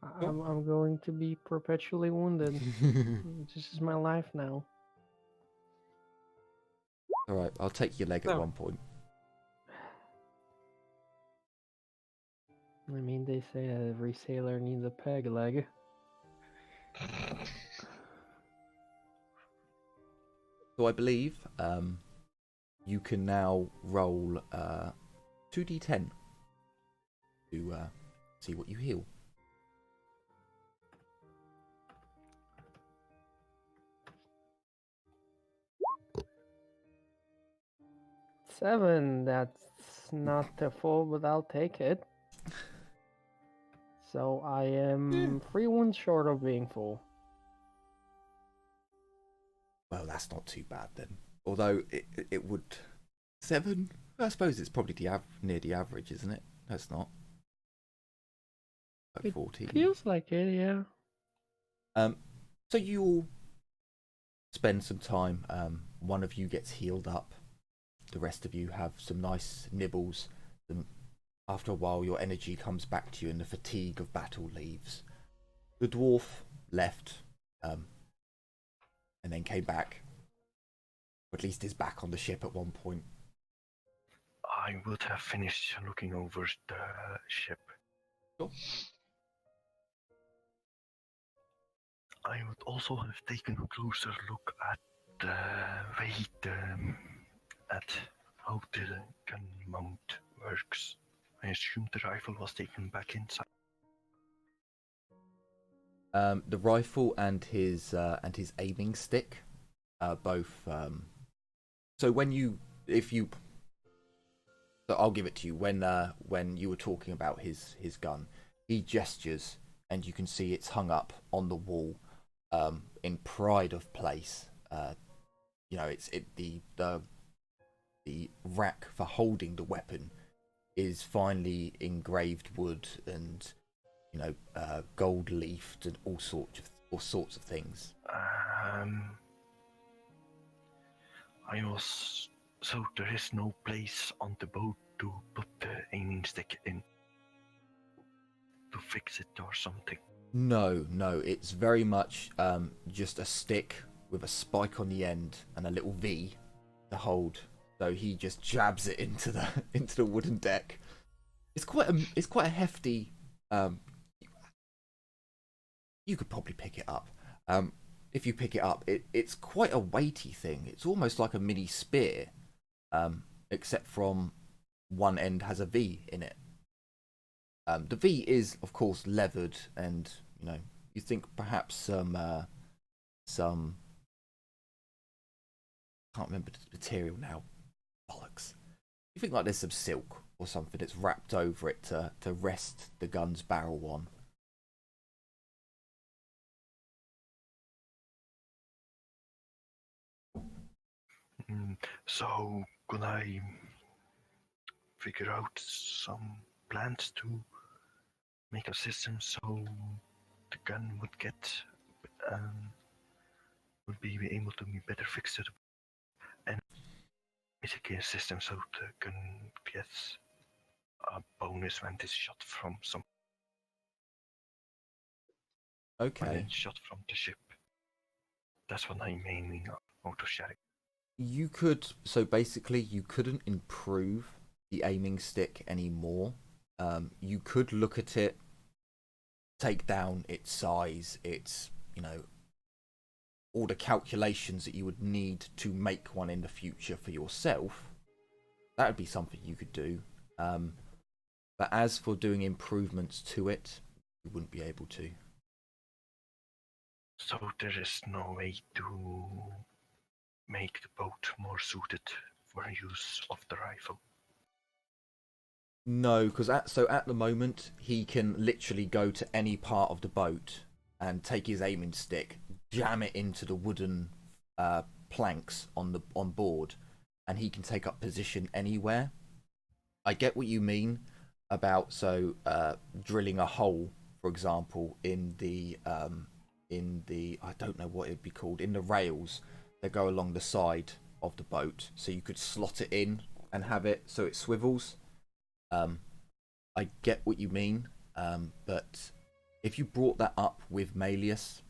I'm going to be perpetually wounded. This is my life now. Alright, I'll take your leg at No. one point. I mean, they say that every sailor needs a peg leg. So I believe you can now roll 2d10 to see what you heal. Seven. That's not the full, but I'll take it. So I am 3 wounds short of being full. Well, that's not too bad then. Although it would... 7? I suppose it's probably near the average, isn't it? No, it's not. Like It 14. Feels like it, yeah. So you all spend some time. One of you gets healed up. The rest of you have some nice nibbles. After a while, your energy comes back to you and the fatigue of battle leaves. The dwarf left, and then came back. Or at least is back on the ship at one point. I would have finished looking over the ship. Sure. I would also have taken a closer look at the way at how the gun mount works. I assume the rifle was taken back inside. The rifle and his aiming stick, both. So so I'll give it to you. When you were talking about his gun, he gestures, and you can see it's hung up on the wall, in pride of place. The rack for holding the weapon is finely engraved wood and gold leafed and all sorts of things. So there is no place on the boat to put the aiming stick in to fix it or something. No, it's very much just a stick with a spike on the end and a little V to hold. So he just jabs it into the wooden deck. It's quite a hefty. You could probably pick it up. If you pick it up, it's quite a weighty thing. It's almost like a mini spear, except from one end has a V in it. The V is, of course, leathered, and you think perhaps some can't remember the material now. Bollocks. You think like there's some silk or something that's wrapped over it to rest the gun's barrel on. So could I figure out some plans to make a system so the gun would get would be able to be better fixed, and basically a system so the gun gets a bonus when it's shot from some Okay. shot from the ship. That's what I'm aiming at, auto sharing. You could, so basically you couldn't improve the aiming stick anymore. You could look at it, take down its size, its, all the calculations that you would need to make one in the future for yourself. That would be something you could do. But as for doing improvements to it, you wouldn't be able to. So there is no way to make the boat more suited for use of the rifle. No, because at the moment he can literally go to any part of the boat and take his aiming stick, jam it into the wooden planks on board, and he can take up position anywhere. I get what you mean about drilling a hole, for example, in the I don't know what it'd be called, in the rails that go along the side of the boat, so you could slot it in and have it so it swivels. I get what you mean, but if you brought that up with Malleus,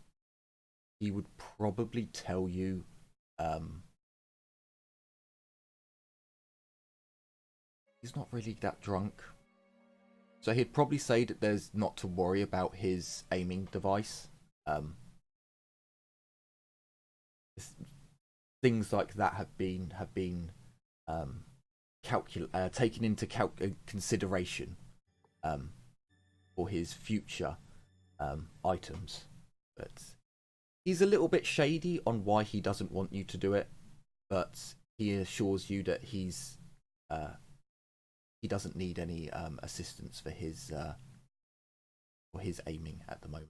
he would probably tell you he's not really that drunk. So he'd probably say that there's not to worry about his aiming device. Things like that have been taken into consideration for his future items. But he's a little bit shady on why he doesn't want you to do it, but he assures you that he doesn't need any assistance for his aiming at the moment.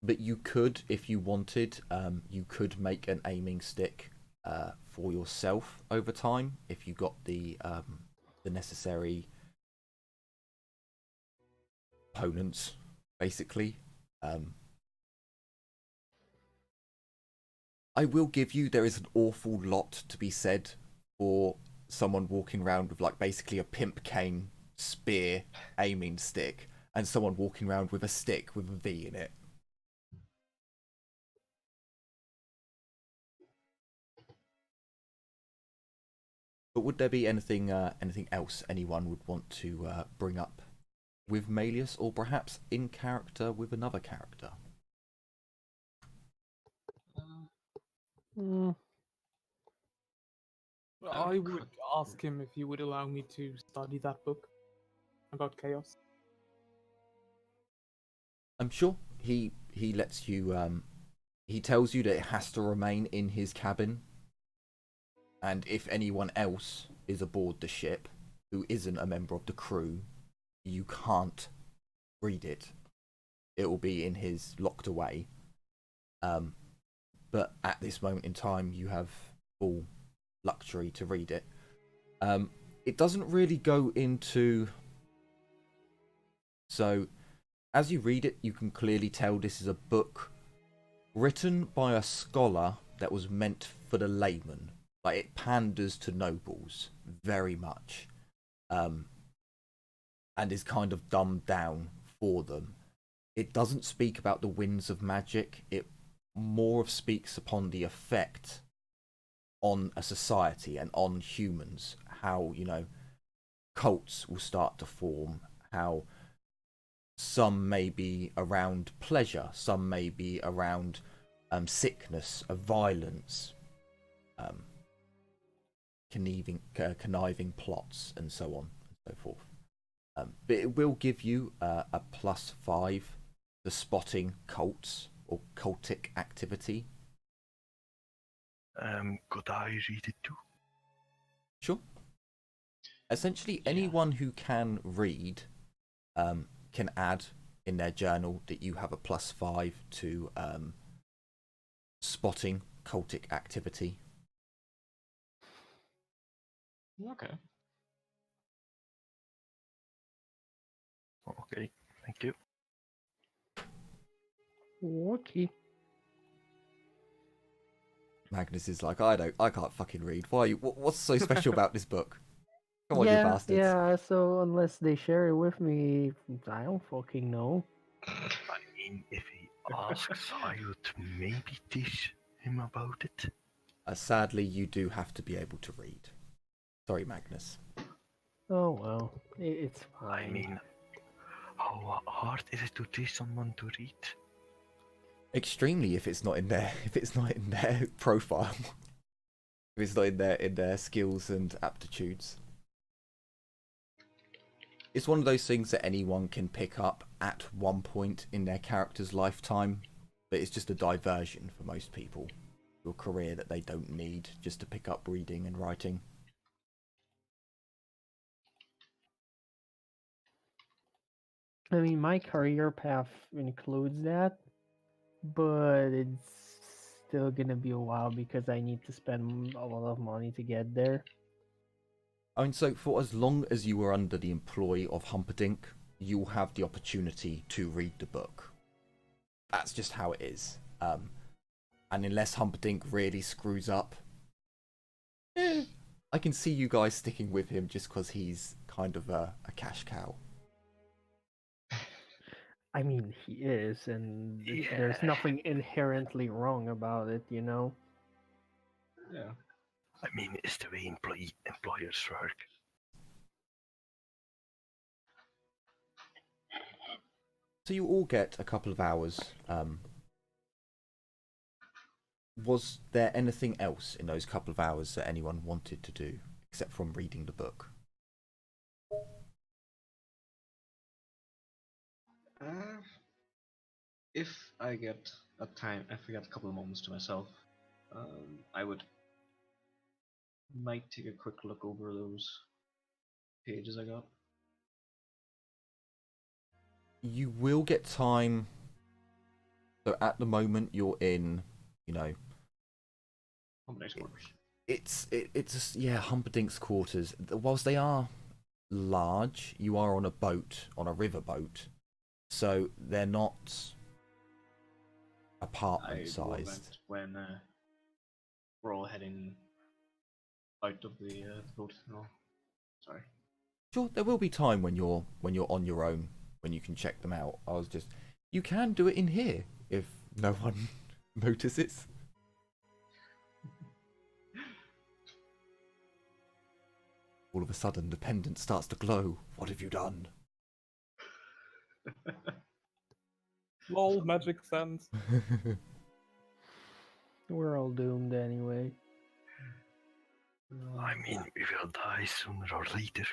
But you could, if you wanted, you could make an aiming stick for yourself over time if you got the necessary components, basically. I will give you, there is an awful lot to be said for someone walking around with like basically a pimp cane spear aiming stick, and someone walking around with a stick with a V in it. But would there be anything else anyone would want to bring up with Malleus, or perhaps in character with another character? I would ask him if he would allow me to study that book about chaos. I'm sure he lets you. He tells you that it has to remain in his cabin, and if anyone else is aboard the ship who isn't a member of the crew, you can't read it. It will be in his locked away. But at this moment in time, you have full luxury to read it. It doesn't really go into. So, as you read it, you can clearly tell this is a book written by a scholar that was meant for the layman. Like, it panders to nobles very much, and is kind of dumbed down for them. It doesn't speak about the winds of magic. It more speaks upon the effect on a society and on humans. How, cults will start to form. How Some may be around pleasure, some may be around sickness, violence, conniving plots, and so on and so forth. But it will give you a +5 to spotting cults or cultic activity. Could I read it too? Sure. Essentially, anyone who can read can add in their journal that you have a +5 to spotting cultic activity. Okay. Okay, thank you. Okay. Magness is like, I can't fucking read. Why? What's so special about this book? Come on, you bastards. Yeah, so unless they share it with me, I don't fucking know. I mean, if he asks, I would maybe teach him about it. Sadly, you do have to be able to read. Sorry, Magness. Oh well, it's fine. I mean, how hard is it to teach someone to read? Extremely, if it's not in their profile, if it's not in their skills and aptitudes. It's one of those things that anyone can pick up at one point in their character's lifetime, but it's just a diversion for most people. A career that they don't need just to pick up reading and writing. I mean, my career path includes that, but it's still gonna be a while because I need to spend a lot of money to get there. I mean, so for as long as you are under the employ of Humperdinck, you'll have the opportunity to read the book. That's just how it is. And unless Humperdinck really screws up, I can see you guys sticking with him just because he's kind of a cash cow. I mean, he is, and Yeah. there's nothing inherently wrong about it, you know? Yeah. I mean, it's the way employers work. So you all get a couple of hours. Was there anything else in those couple of hours that anyone wanted to do, except from reading the book? If I get a couple of moments to myself, I might take a quick look over those pages I got. You will get time. So at the moment you're in, Humperdinck's quarters. it's Humperdinck's quarters. Whilst they are large, you are on a boat, on a river boat, so they're not apartment sized. When we're all heading out of the boat. No, sorry. Sure, there will be time when you're on your own, when you can check them out. You can do it in here if no one notices. All of a sudden, the pendant starts to glow. What have you done? Lol, magic sense. We're all doomed anyway. I mean, we will die sooner or later.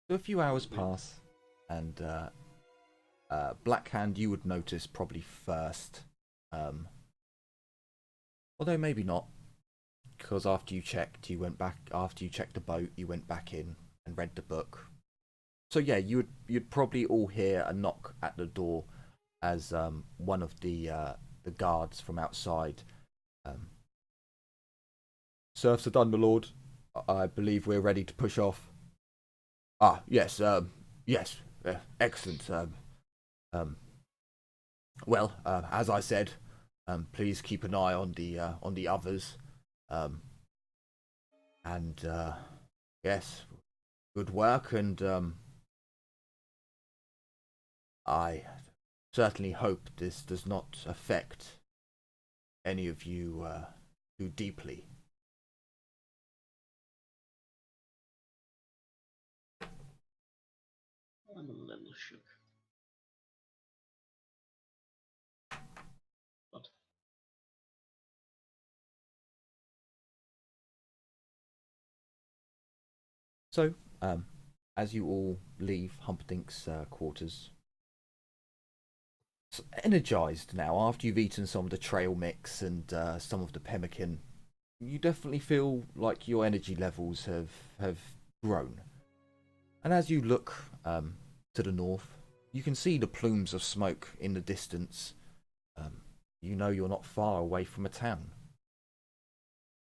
So a few hours pass, and Blackhand you would notice probably first. Although maybe not, because after you checked the boat, you went back in and read the book. So yeah, you'd probably all hear a knock at the door as one of the guards from outside. Serfs are done, my lord. I believe we're ready to push off. Ah, yes, yes, excellent. Well, as I said, please keep an eye on the others. And yes, good work, and I certainly hope this does not affect any of you too deeply. I'm a little shook. But So, as you all leave Humperdinck's quarters, energized now after you've eaten some of the trail mix and some of the pemmican, you definitely feel like your energy levels have grown. And as you look to the north, you can see the plumes of smoke in the distance. You know you're not far away from a town.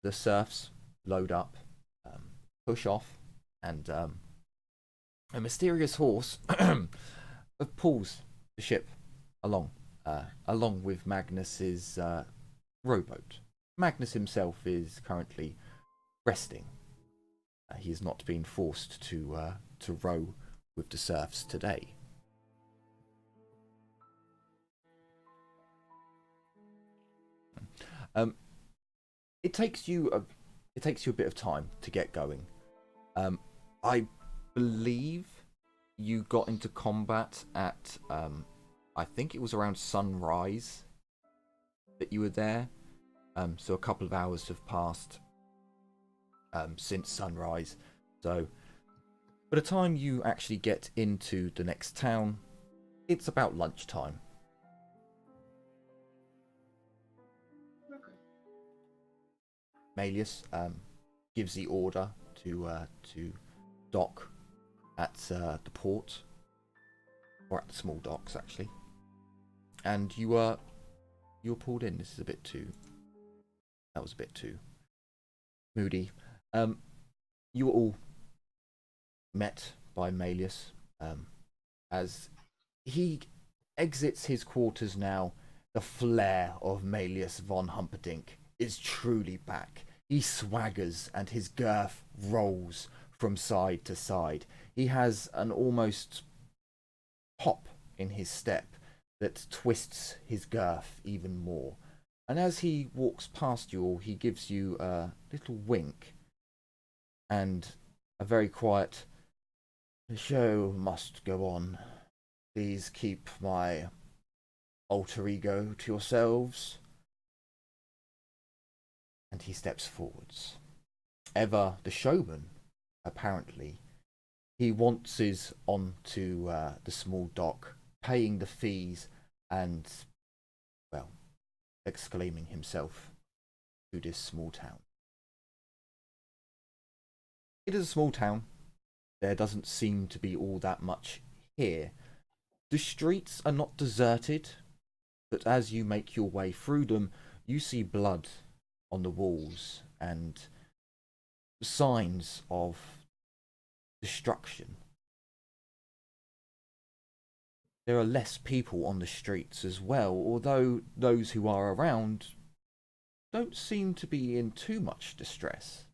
The serfs load up, push off, and a mysterious horse pulls the ship along with Magnus's rowboat. Magness himself is currently resting. He has not been forced to row with the serfs today. It takes you a bit of time to get going. I believe you got into combat at I think it was around sunrise that you were there. So a couple of hours have passed since sunrise. So by the time you actually get into the next town, it's about lunchtime. okay. Malleus gives the order to dock at the port, or at the small docks actually, and you're pulled in. This is a bit too. That was a bit too moody. You were all met by Malleus as he exits his quarters now. The flair of Malleus von Humperdinck is truly back. He swaggers and his girth rolls from side to side. He has an almost hop in his step that twists his girth even more. And as he walks past you all, he gives you a little wink and a very quiet, "The show must go on. Please keep my alter ego to yourselves." And he steps forwards. Ever the showman, apparently. He wances onto the small dock, paying the fees and, well, exclaiming himself to this small town. It is a small town. There doesn't seem to be all that much here. The streets are not deserted, but as you make your way through them, you see blood on the walls and signs of destruction. There are less people on the streets as well, although those who are around don't seem to be in too much distress.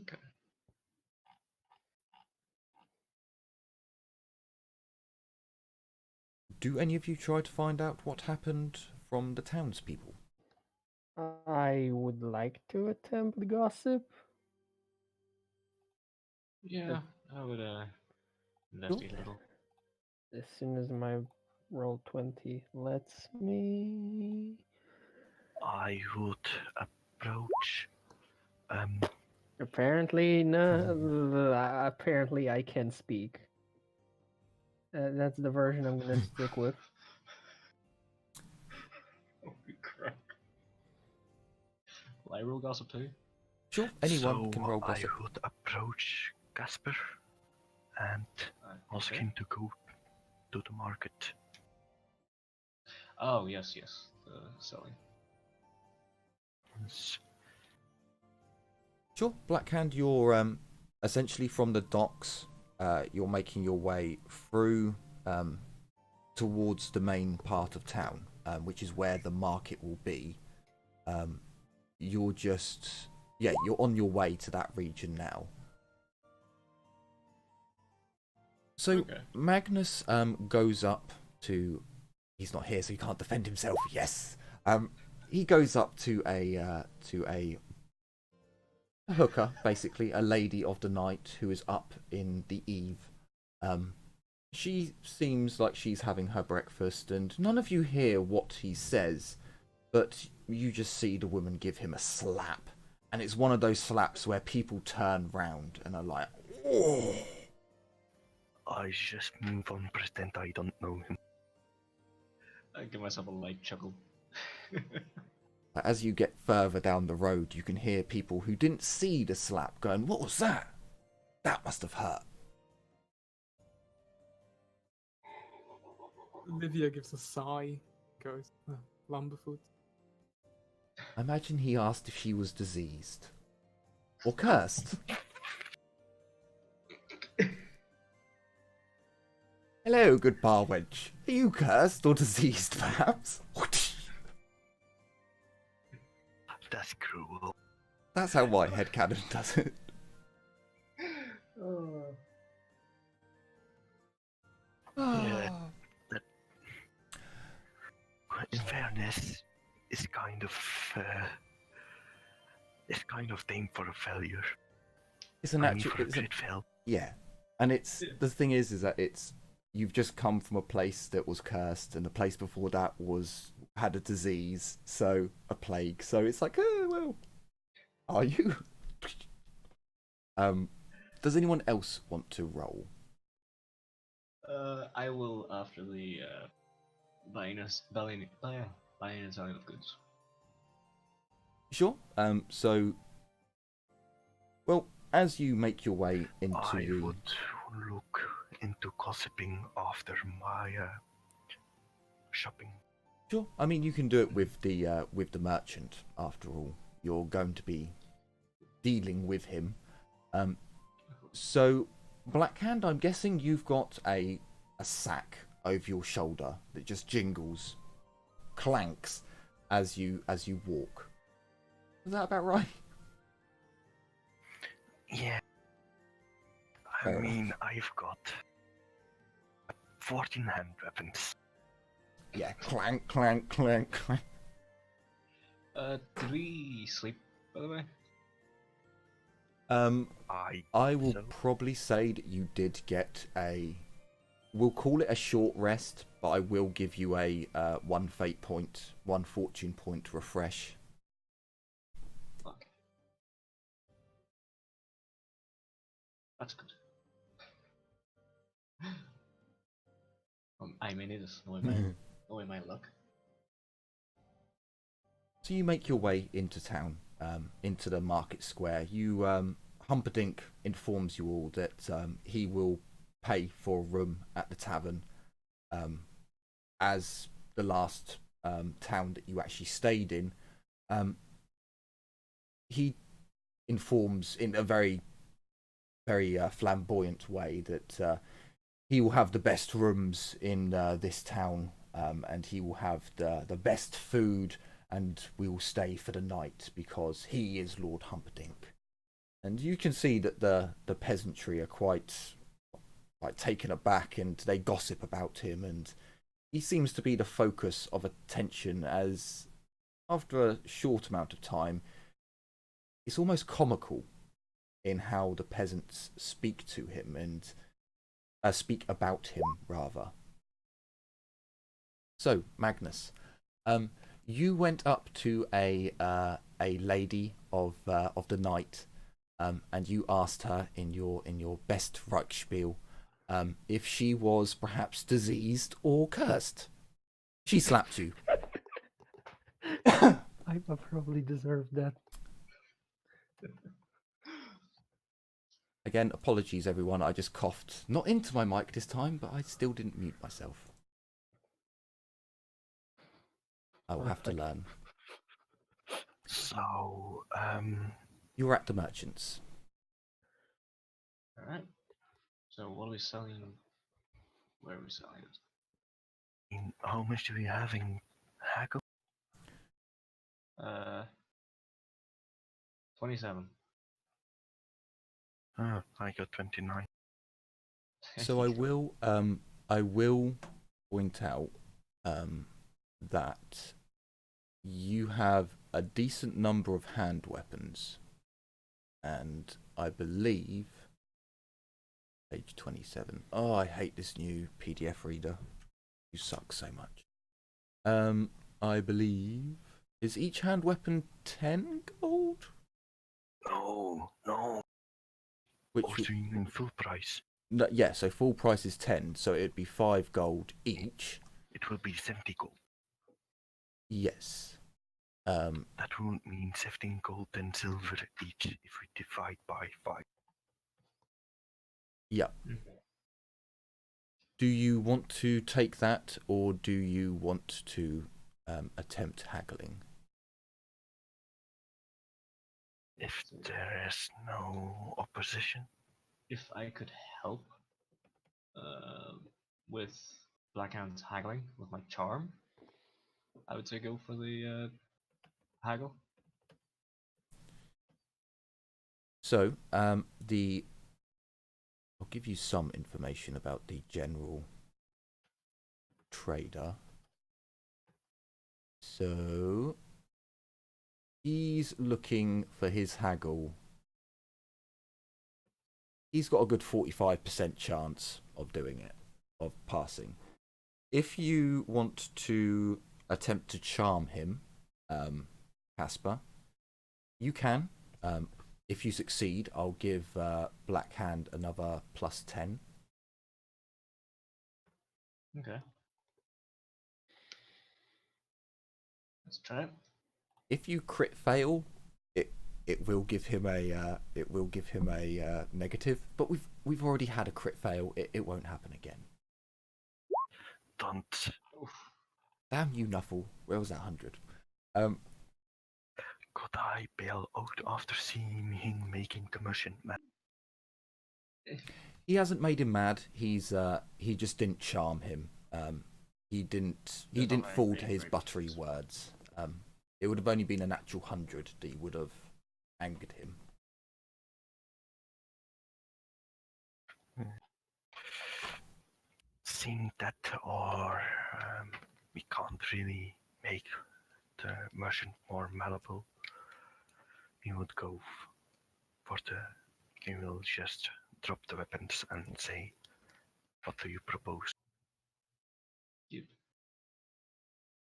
Okay. Do any of you try to find out what happened from the townspeople? I would like to attempt the gossip. Yeah, I would investigate a little. As soon as my roll 20 lets me. I would approach. Apparently, no. Apparently, I can speak. That's the version I'm gonna stick with. Holy crap. Will I roll gossip too? Sure, anyone can roll I gossip. would approach Casper and ask Okay. him to go to the market. Oh, yes, the selling. Yes. Sure, Blackhand, you're essentially from the docks. You're making your way through towards the main part of town, which is where the market will be. You're on your way to that region now. So Okay. Magness goes up to. He's not here, so he can't defend himself. Yes. He goes up to a a hooker, basically, a lady of the night who is up in the eve. She seems like she's having her breakfast, and none of you hear what he says, but you just see the woman give him a slap. And it's one of those slaps where people turn round and are like, oh. I just move on, pretend I don't know him. I give myself a light chuckle. As you get further down the road, you can hear people who didn't see the slap going, what was that? That must have hurt. Livia gives a sigh, goes, Lumberfoot. I imagine he asked if she was diseased. Or cursed. Hello, good bar wench. Are you cursed or diseased, perhaps? That's cruel. That's how my headcanon does it. Yeah, that, in fairness, it's kind of thing for a failure. It's an I mean, actual... for a great fail. Yeah. And it's... The thing is that it's... You've just come from a place that was cursed, and the place before that had a disease, so a plague. So it's like, oh, well, are you? Does anyone else want to roll? I will after the buying and selling of goods. Sure. So, well, as you make your way into I the... would look into gossiping after my shopping. Sure. I mean, you can do it with the merchant. After all, you're going to be dealing with him. So, Blackhand, I'm guessing you've got a sack over your shoulder that just jingles, clanks as you walk. Is that about right? Yeah. I Fair mean, I've got 14 hand weapons. Yeah, clank, clank, clank, clank. Did we sleep, by the way? I will so. probably say that you did get a... We'll call it a short rest, but I will give you a 1 fate point, 1 fortune point refresh. Fuck. That's good. I may need this, knowing my luck. So you make your way into town, into the market square. You, Humperdinck informs you all that he will pay for a room at the tavern, as the last town that you actually stayed in. He informs in a very, very flamboyant way that he will have the best rooms in this town, and he will have the best food, and we will stay for the night because he is Lord Humperdinck. And you can see that the peasantry are quite taken aback, and they gossip about him, and he seems to be the focus of attention, as after a short amount of time, it's almost comical in how the peasants speak to him and speak about him, rather. So, Magness, you went up to a lady of the night, and you asked her in your best Reichspiel if she was perhaps diseased or cursed. She slapped you. I probably deserve that. Again, apologies everyone, I just coughed. Not into my mic this time, but I still didn't mute myself. I will have to learn. So, You were at the merchants. Alright. So what are we selling? Where are we selling it? how much do we have in haggle? 27. Oh, I got 29. So I will point out that you have a decent number of hand weapons. and I believe page 27. Oh, I hate this new PDF reader. You suck so much. I believe, is each hand weapon 10 gold? No. Which Or do you mean full price? no, yeah, so full price is 10, so it'd be 5 gold each. It will be 70 gold. Yes. That won't mean 17 gold and silver each if we divide by 5. Yeah. Do you want to take that, or do you want to attempt haggling? If there is no opposition. If I could help with Blackhand's haggling with my charm, I would say go for the haggle. So, I'll give you some information about the general trader. So, he's looking for his haggle. He's got a good 45% chance of doing it, of passing. If you want to attempt to charm him, Casper, you can. If you succeed, I'll give Blackhand another +10. Okay. Let's try it. If you crit fail, it will give him a negative. But we've already had a crit fail. It won't happen again. Don't. Damn you, Nuffle. Where was that 100? Could I bail out after seeing him making commotion, man? He hasn't made him mad. He just didn't charm him. He didn't fall to his buttery words. It would have only been a natural 100 that he would have angered him. Seeing that, or we can't really make the merchant more malleable, we would go for we will just drop the weapons and say, what do you propose? You.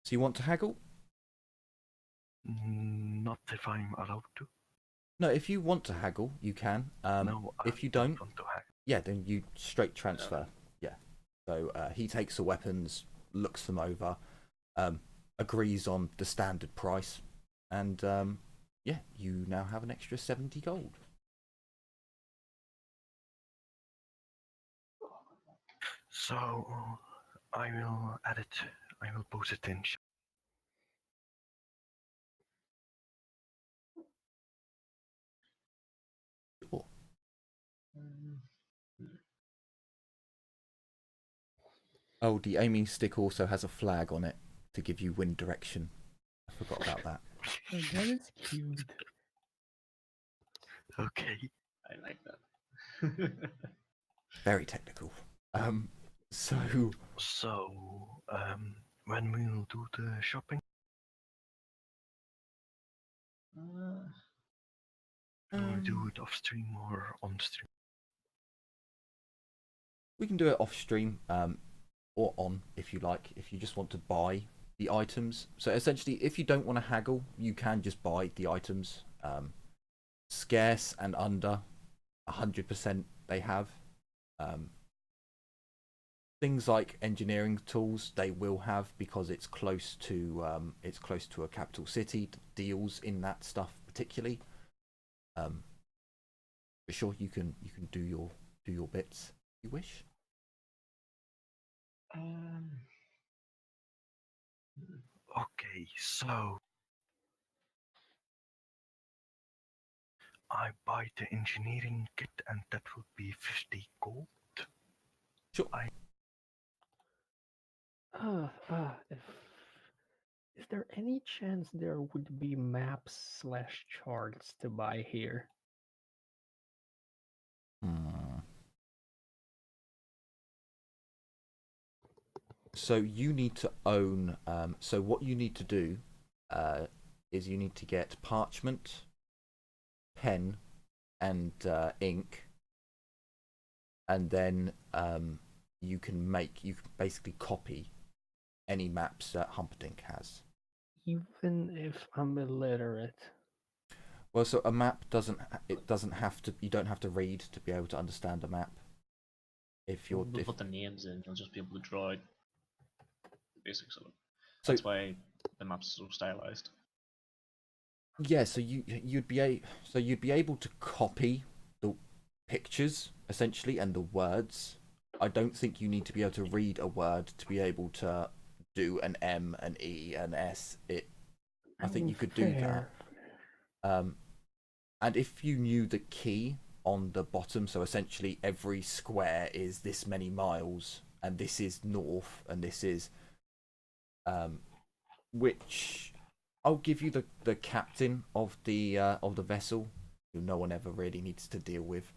So you want to haggle? Not if I'm allowed to. No, if you want to haggle, you can. No, if you I don't, want to haggle. yeah, then you straight transfer. Yeah. So he takes the weapons, looks them over, agrees on the standard price, and yeah, you now have an extra 70 gold. So I will add it. I will post it in. Sure. Oh, the aiming stick also has a flag on it to give you wind direction. I forgot about that. Oh, that is cute. Okay. I like that. Very technical. So When we will do the shopping? Do we do it off stream or on stream? we can do it off stream, or on if you like. If you just want to buy the items. So essentially, if you don't want to haggle, you can just buy the items. Scarce and under 100% they have. Things like engineering tools they will have because it's close to a capital city. Deals in that stuff particularly. For sure, you can do your bits if you wish. Okay, so I buy the engineering kit and that would be 50 gold. Sure. Is there any chance there would be maps/charts to buy here? So you need to own. So what you need to do is you need to get parchment, pen, and ink, and then you can basically copy any maps that Humperdinck has. Even if I'm illiterate. Well, so a map doesn't have to, you don't have to read to be able to understand a map. If you're We'll put the names in, you'll just be able to draw it. The basics of it. So That's why the map's so stylized. yeah, so you'd be able to copy the pictures essentially and the words. I don't think you need to be able to read a word to be able to do an M, an E, an S. I think you could do that. And if you knew the key on the bottom, so essentially every square is this many miles, and this is north, and this is, which I'll give you the captain of the vessel, who no one ever really needs to deal with.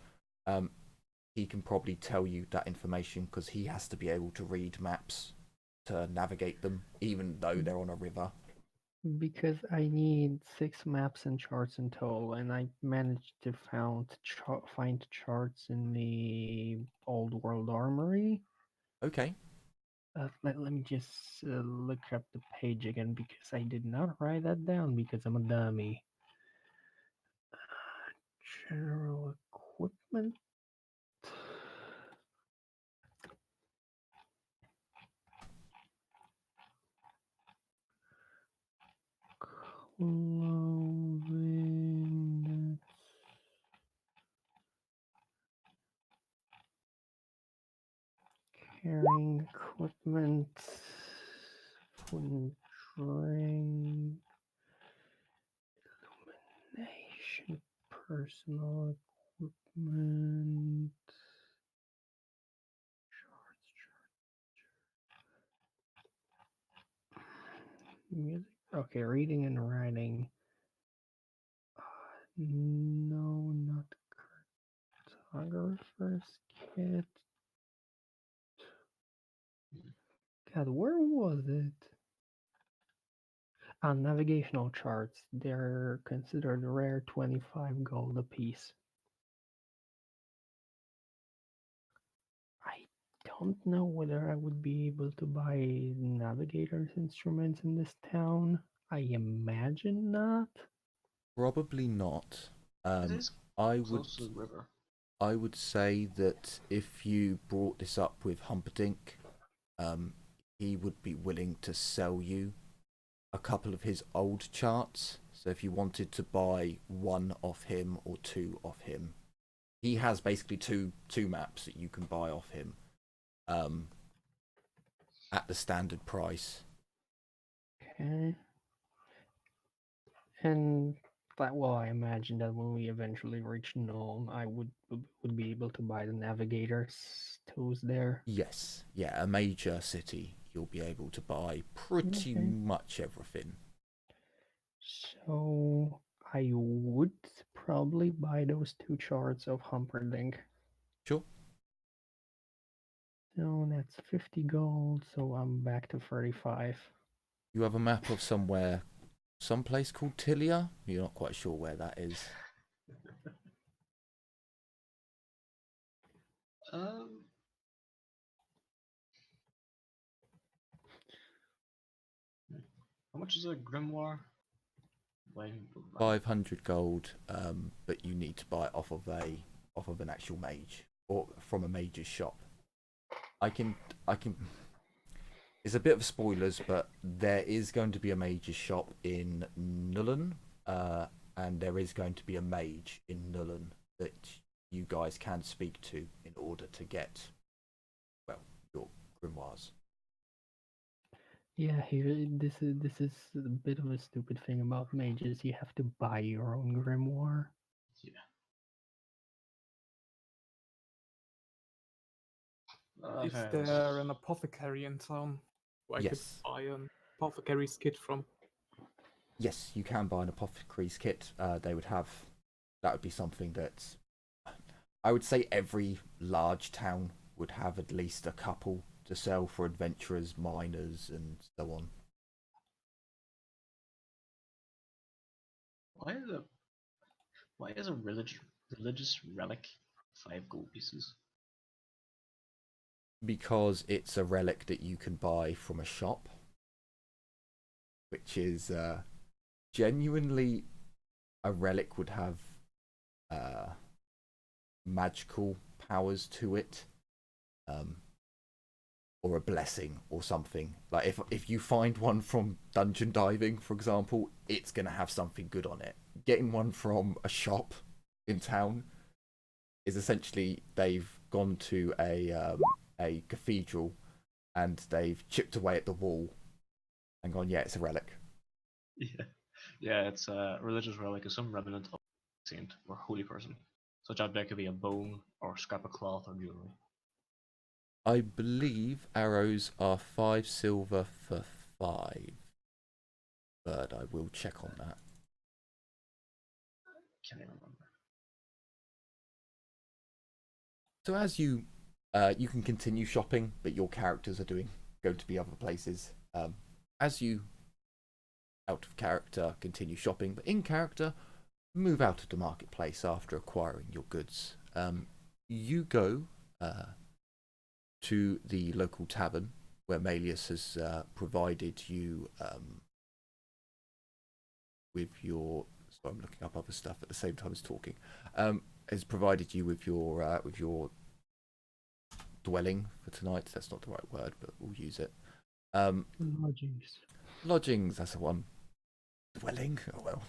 He can probably tell you that information because he has to be able to read maps to navigate them, even though they're on a river. Because I need 6 maps and charts in total, and I managed to find charts in the Old World Armory. Okay. Let me just look up the page again because I did not write that down because I'm a dummy. General equipment. Clothing. Carrying equipment. Food and drink. Illumination. Personal equipment. Music. Okay, reading and writing. No, not cartographer's kit. God, where was it? On navigational charts, they're considered rare, 25 gold apiece. I don't know whether I would be able to buy navigator's instruments in this town. I imagine not. Probably not. It is close to the river. I would say that if you brought this up with Humperdinck, he would be willing to sell you a couple of his old charts. So if you wanted to buy one off him or two off him, he has basically two maps that you can buy off him, at the standard price. Okay. And I imagine that when we eventually reach Nuln, I would be able to buy the navigator's tools there. Yes, yeah, a major city, you'll be able to buy pretty much everything. So I would probably buy those 2 charts of Humperdinck. Sure. So that's 50 gold, so I'm back to 35. You have a map of someplace called Tilia? You're not quite sure where that is. How much is a grimoire? 500 gold, but you need to buy it off of an actual mage or from a mage's shop. I can. It's a bit of spoilers, but there is going to be a mage's shop in Nuln, and there is going to be a mage in Nuln that you guys can speak to in order to get, well, your grimoires. Yeah, this is a bit of a stupid thing about mages. You have to buy your own grimoire. Yeah. Is there an apothecary in town where I could Yes. buy an apothecary's kit from? Yes, you can buy an apothecary's kit. That would be something that I would say every large town would have at least a couple to sell for adventurers, miners, and so on. Why is a Religious relic, 5 gold pieces. Because it's a relic that you can buy from a shop, which is genuinely a relic would have magical powers to it, or a blessing or something. Like if you find one from dungeon diving, for example, it's gonna have something good on it. Getting one from a shop in town is essentially they've gone to a cathedral and they've chipped away at the wall and gone, yeah, it's a relic. Yeah, it's a religious relic of some remnant of a saint or holy person. Such object could be a bone or scrap of cloth or jewelry. I believe arrows are 5 silver for 5, but I will check on that. Can't even remember. So as you can continue shopping, but your characters are going to be other places. As you, out of character, continue shopping, but in character, move out of the marketplace after acquiring your goods. You go to the local tavern where Malleus has provided you with your. So I'm looking up other stuff at the same time as talking. Has provided you with your dwelling for tonight. That's not the right word, but we'll use it. Lodgings. Lodgings, that's the one. Dwelling, oh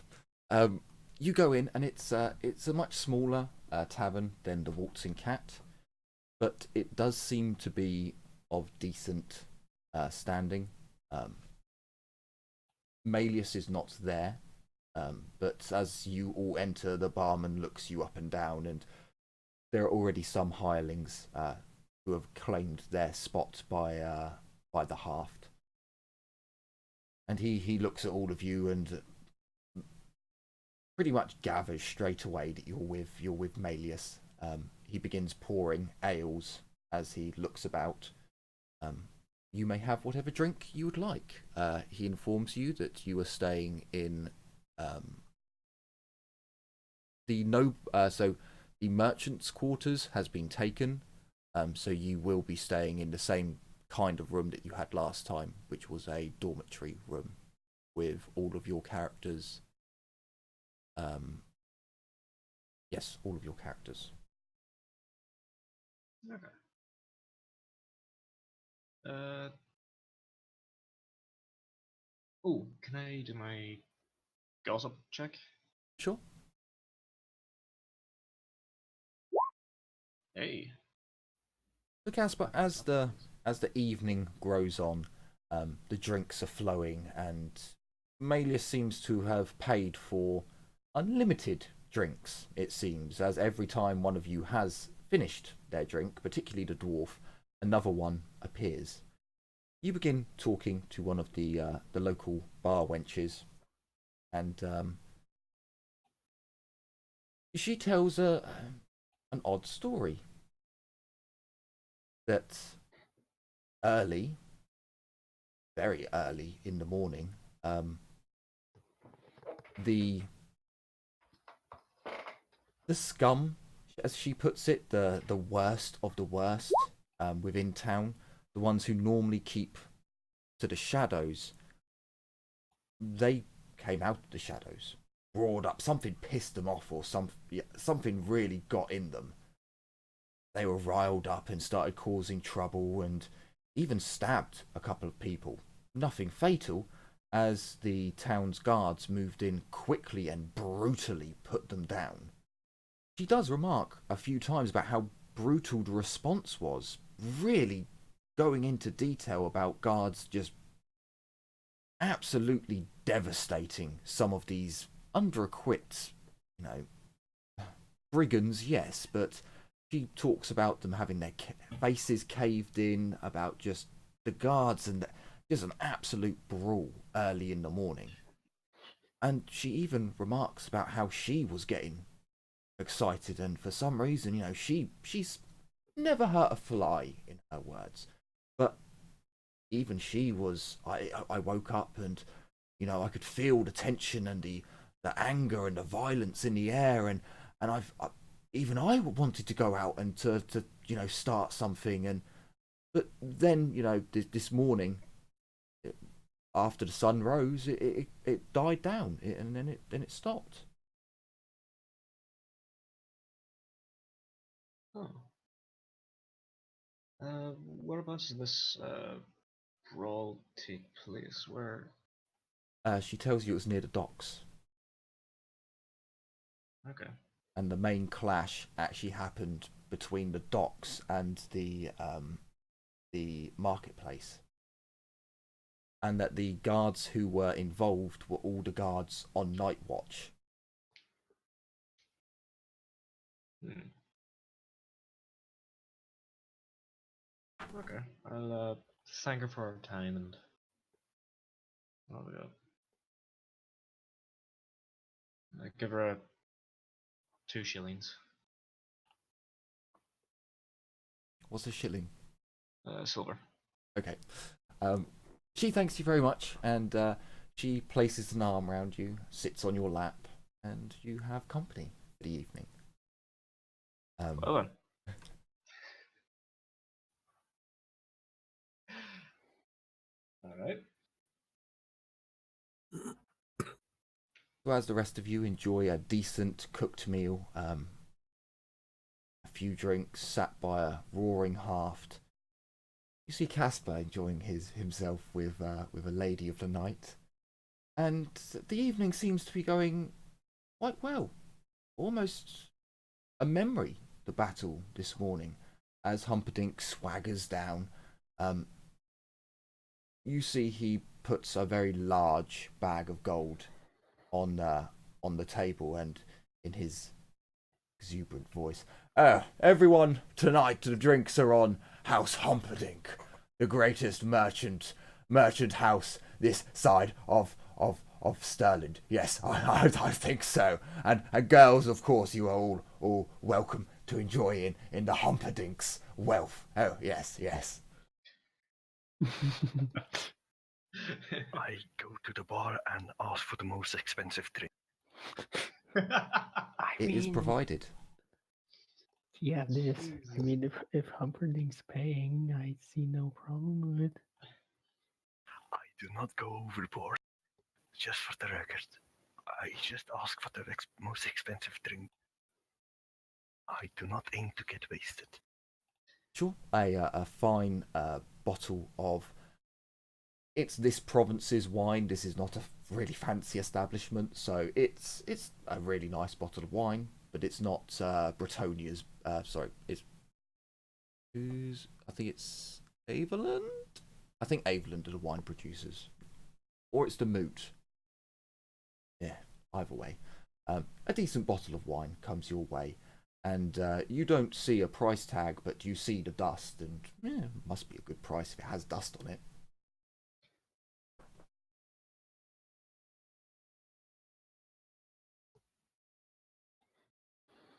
well. You go in and it's a much smaller tavern than the Waltzing Cat, but it does seem to be of decent standing. Malleus is not there, but as you all enter, the barman looks you up and down, and there are already some hirelings who have claimed their spot by the haft. And he looks at all of you and pretty much gathers straight away that you're with Malleus. He begins pouring ales as he looks about. You may have whatever drink you would like. He informs you that you are staying in so the merchant's quarters has been taken. So you will be staying in the same kind of room that you had last time, which was a dormitory room with all of your characters. Yes, all of your characters. Okay. Oh, can I do my gossip check? Sure. Hey. So Casper, as the evening grows on, the drinks are flowing, and Malleus seems to have paid for unlimited drinks, it seems, as every time one of you has finished their drink, particularly the dwarf, another one appears. You begin talking to one of the local bar wenches, and she tells an odd story. That early, very early in the morning, the scum, as she puts it, the worst of the worst within town, the ones who normally keep to the shadows, they came out of the shadows, roared up. Something pissed them off, or something really got in them. They were riled up and started causing trouble, and even stabbed a couple of people. Nothing fatal, as the town's guards moved in quickly and brutally put them down. She does remark a few times about how brutal the response was, really going into detail about guards just absolutely devastating some of these under-equipped, brigands, yes, but she talks about them having their faces caved in, about just the guards, and just an absolute brawl early in the morning. And she even remarks about how she was getting excited, and for some reason, she's never hurt a fly, in her words. But even she was, I woke up and, I could feel the tension and the anger and the violence in the air, and even I wanted to go out and to start something, but then this morning, after the sun rose, it died down, and then it stopped. Oh. Whereabouts does this brawl take place? Where? She tells you it was near the docks, Okay. and the main clash actually happened between the docks and the marketplace, and that the guards who were involved were all the guards on night watch. Hmm. Okay. I'll thank her for her time and I'll give her 2 shillings. What's a shilling? Silver. Okay. She thanks you very much, and she places an arm around you, sits on your lap, and you have company for the evening. Well then. Alright. So as the rest of you enjoy a decent cooked meal, a few drinks, sat by a roaring hearth, you see Casper enjoying himself with a lady of the night, and the evening seems to be going quite well. Almost a memory, the battle this morning, as Humperdinck swaggers down. You see he puts a very large bag of gold on the table, and in his exuberant voice, everyone, tonight the drinks are on House Humperdinck, the greatest merchant house this side of Stirland. Yes, I think so. And girls, of course, you are all welcome to enjoy in the Humperdinck's wealth. Oh yes. I go to the bar and ask for the most expensive drink. It is provided. Yeah, this. I mean, if Humperdinck's paying, I see no problem with it. I do not go overboard. Just for the record, I just ask for the most expensive drink. I do not aim to get wasted. Sure. A fine bottle of. It's this province's wine. This is not a really fancy establishment, so it's a really nice bottle of wine, but it's not Bretonia's. Sorry, it's I think it's Aveland. I think Aveland are the wine producers, or it's the Moot. Yeah, either way, a decent bottle of wine comes your way, and you don't see a price tag, but you see the dust, and yeah, must be a good price if it has dust on it.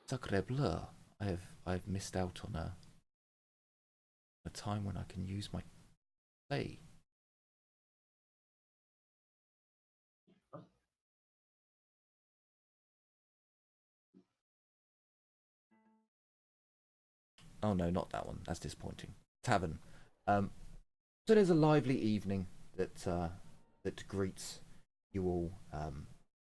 Sacre bleu! I've missed out on a time when I can use my play. Oh no, not that one. That's disappointing. Tavern. So there's a lively evening that greets you all.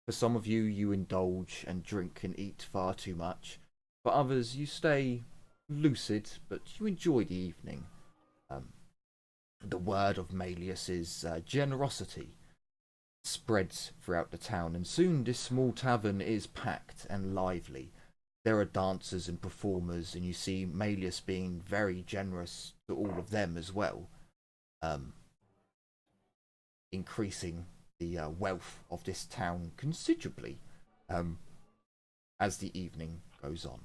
For some of you, you indulge and drink and eat far too much. For others, you stay lucid, but you enjoy the evening. The word of Malleus's generosity spreads throughout the town, and soon this small tavern is packed and lively. There are dancers and performers, and you see Malleus being very generous to all of them as well, increasing the wealth of this town considerably as the evening goes on.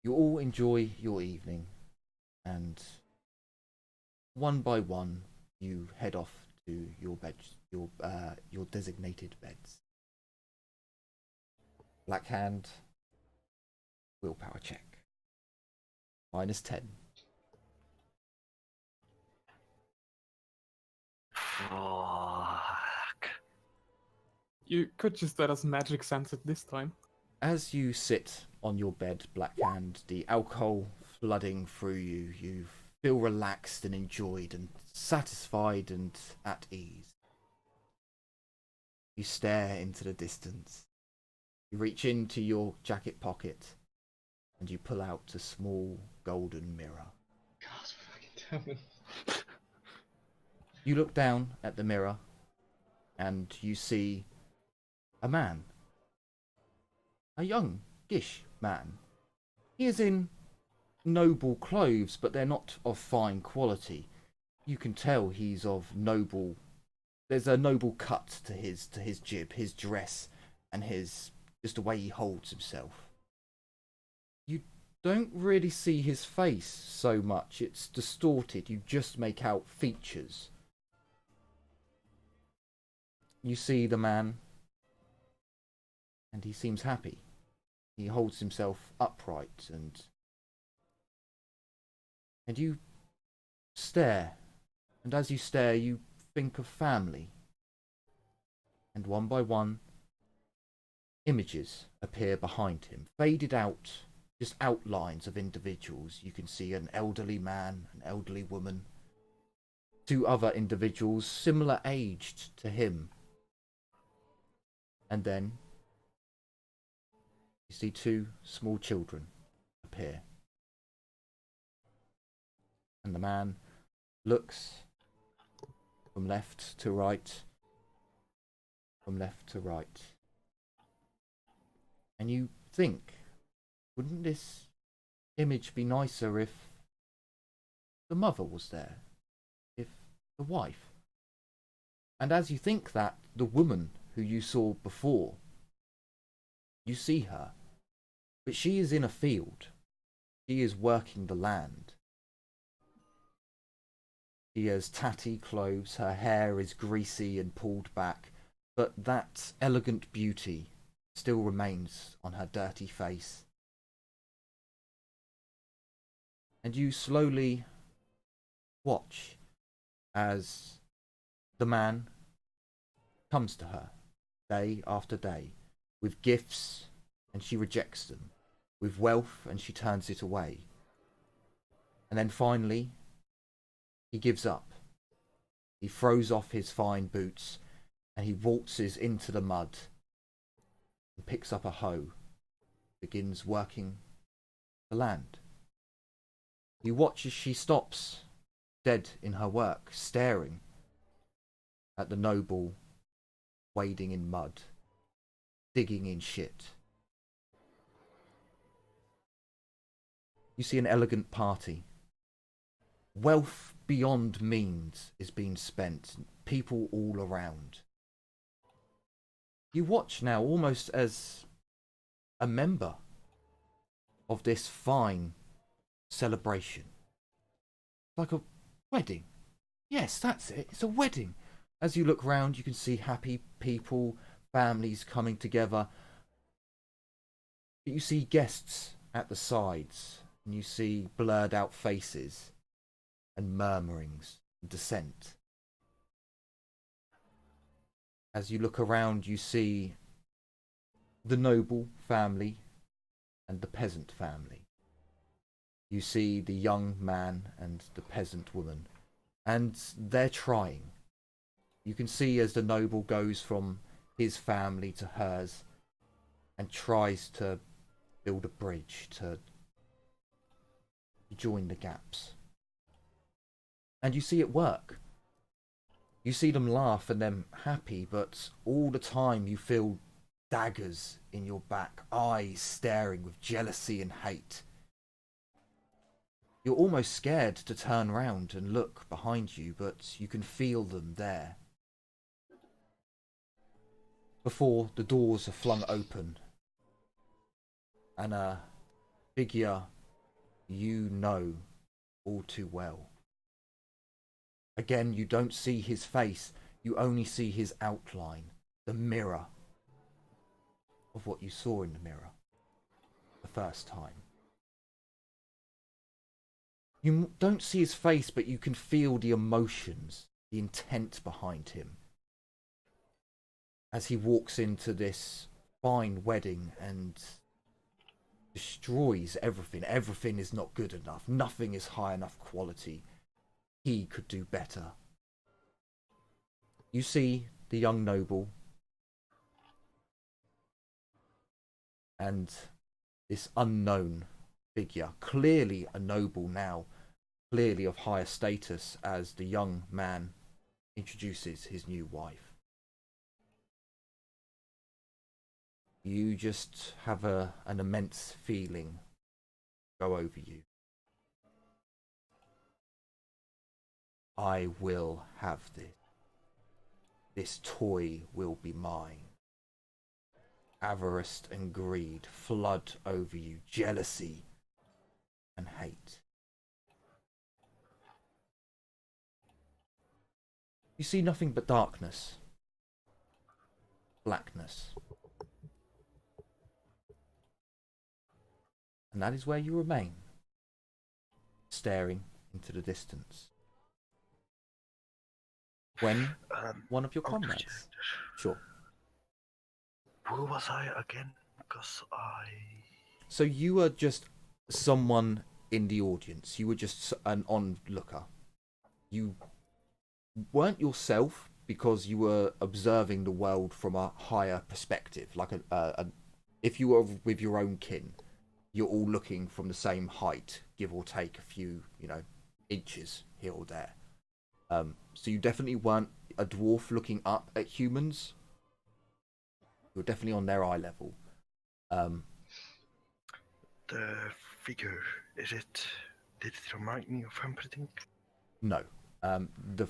You all enjoy your evening, and one by one you head off to your beds, your designated beds. Black Hand, willpower check. -10. Fuck. You could just let us magic sense it this time. As you sit on your bed, Blackhand, the alcohol flooding through you, you feel relaxed and enjoyed and satisfied and at ease. You stare into the distance. You reach into your jacket pocket and you pull out a small golden mirror. God fucking damn it. You look down at the mirror and you see a man. A youngish man. He is in noble clothes, but they're not of fine quality. You can tell he's of noble. There's a noble cut to his jib, his dress, and just the way he holds himself. You don't really see his face so much. It's distorted. You just make out features. You see the man, and he seems happy. He holds himself upright, and you stare. And as you stare, you think of family. And one by one, images appear behind him, faded out, just outlines of individuals. You can see an elderly man, an elderly woman, two other individuals similar aged to him. And then you see two small children appear. And the man looks from left to right, from left to right. And you think, wouldn't this image be nicer if the mother was there? If the wife? And as you think that, the woman who you saw before, you see her, but she is in a field. She is working the land. She has tatty clothes, her hair is greasy and pulled back, but that elegant beauty still remains on her dirty face. And you slowly watch as the man comes to her day after day with gifts, and she rejects them, with wealth, and she turns it away. And then finally, he gives up. He throws off his fine boots and he waltzes into the mud and picks up a hoe, begins working the land. You watch as she stops, dead in her work, staring at the noble wading in mud, digging in shit. You see an elegant party. Wealth beyond means is being spent, people all around. You watch now almost as a member of this fine celebration. Like a wedding. Yes, that's it. It's a wedding. As you look round, you can see happy people, families coming together. But you see guests at the sides, and you see blurred out faces and murmurings and dissent. As you look around, you see the noble family and the peasant family. You see the young man and the peasant woman, and they're trying. You can see as the noble goes from his family to hers and tries to build a bridge to join the gaps. And you see it work. You see them laugh and them happy, but all the time you feel daggers in your back, eyes staring with jealousy and hate. You're almost scared to turn round and look behind you, but you can feel them there. Before the doors are flung open, and a figure you know all too well. Again, you don't see his face, you only see his outline, the mirror of what you saw in the mirror the first time. You don't see his face, but you can feel the emotions, the intent behind him. as he walks into this fine wedding and destroys everything. Everything is not good enough. Nothing is high enough quality. He could do better. You see the young noble and this unknown figure, clearly a noble now, clearly of higher status, as the young man introduces his new wife. You just have an immense feeling go over you. I will have this. This toy will be mine. Avarice and greed flood over you, jealousy and hate. You see nothing but darkness, blackness. And that is where you remain, staring into the distance. When one of your comrades... Sure. Who was I again? Because So you were just someone in the audience. You were just an onlooker. You weren't yourself because you were observing the world from a higher perspective. Like if you were with your own kin, you're all looking from the same height, give or take a few, inches here or there. So you definitely weren't a dwarf looking up at humans. You're definitely on their eye level. The figure, did it remind me of something? No. The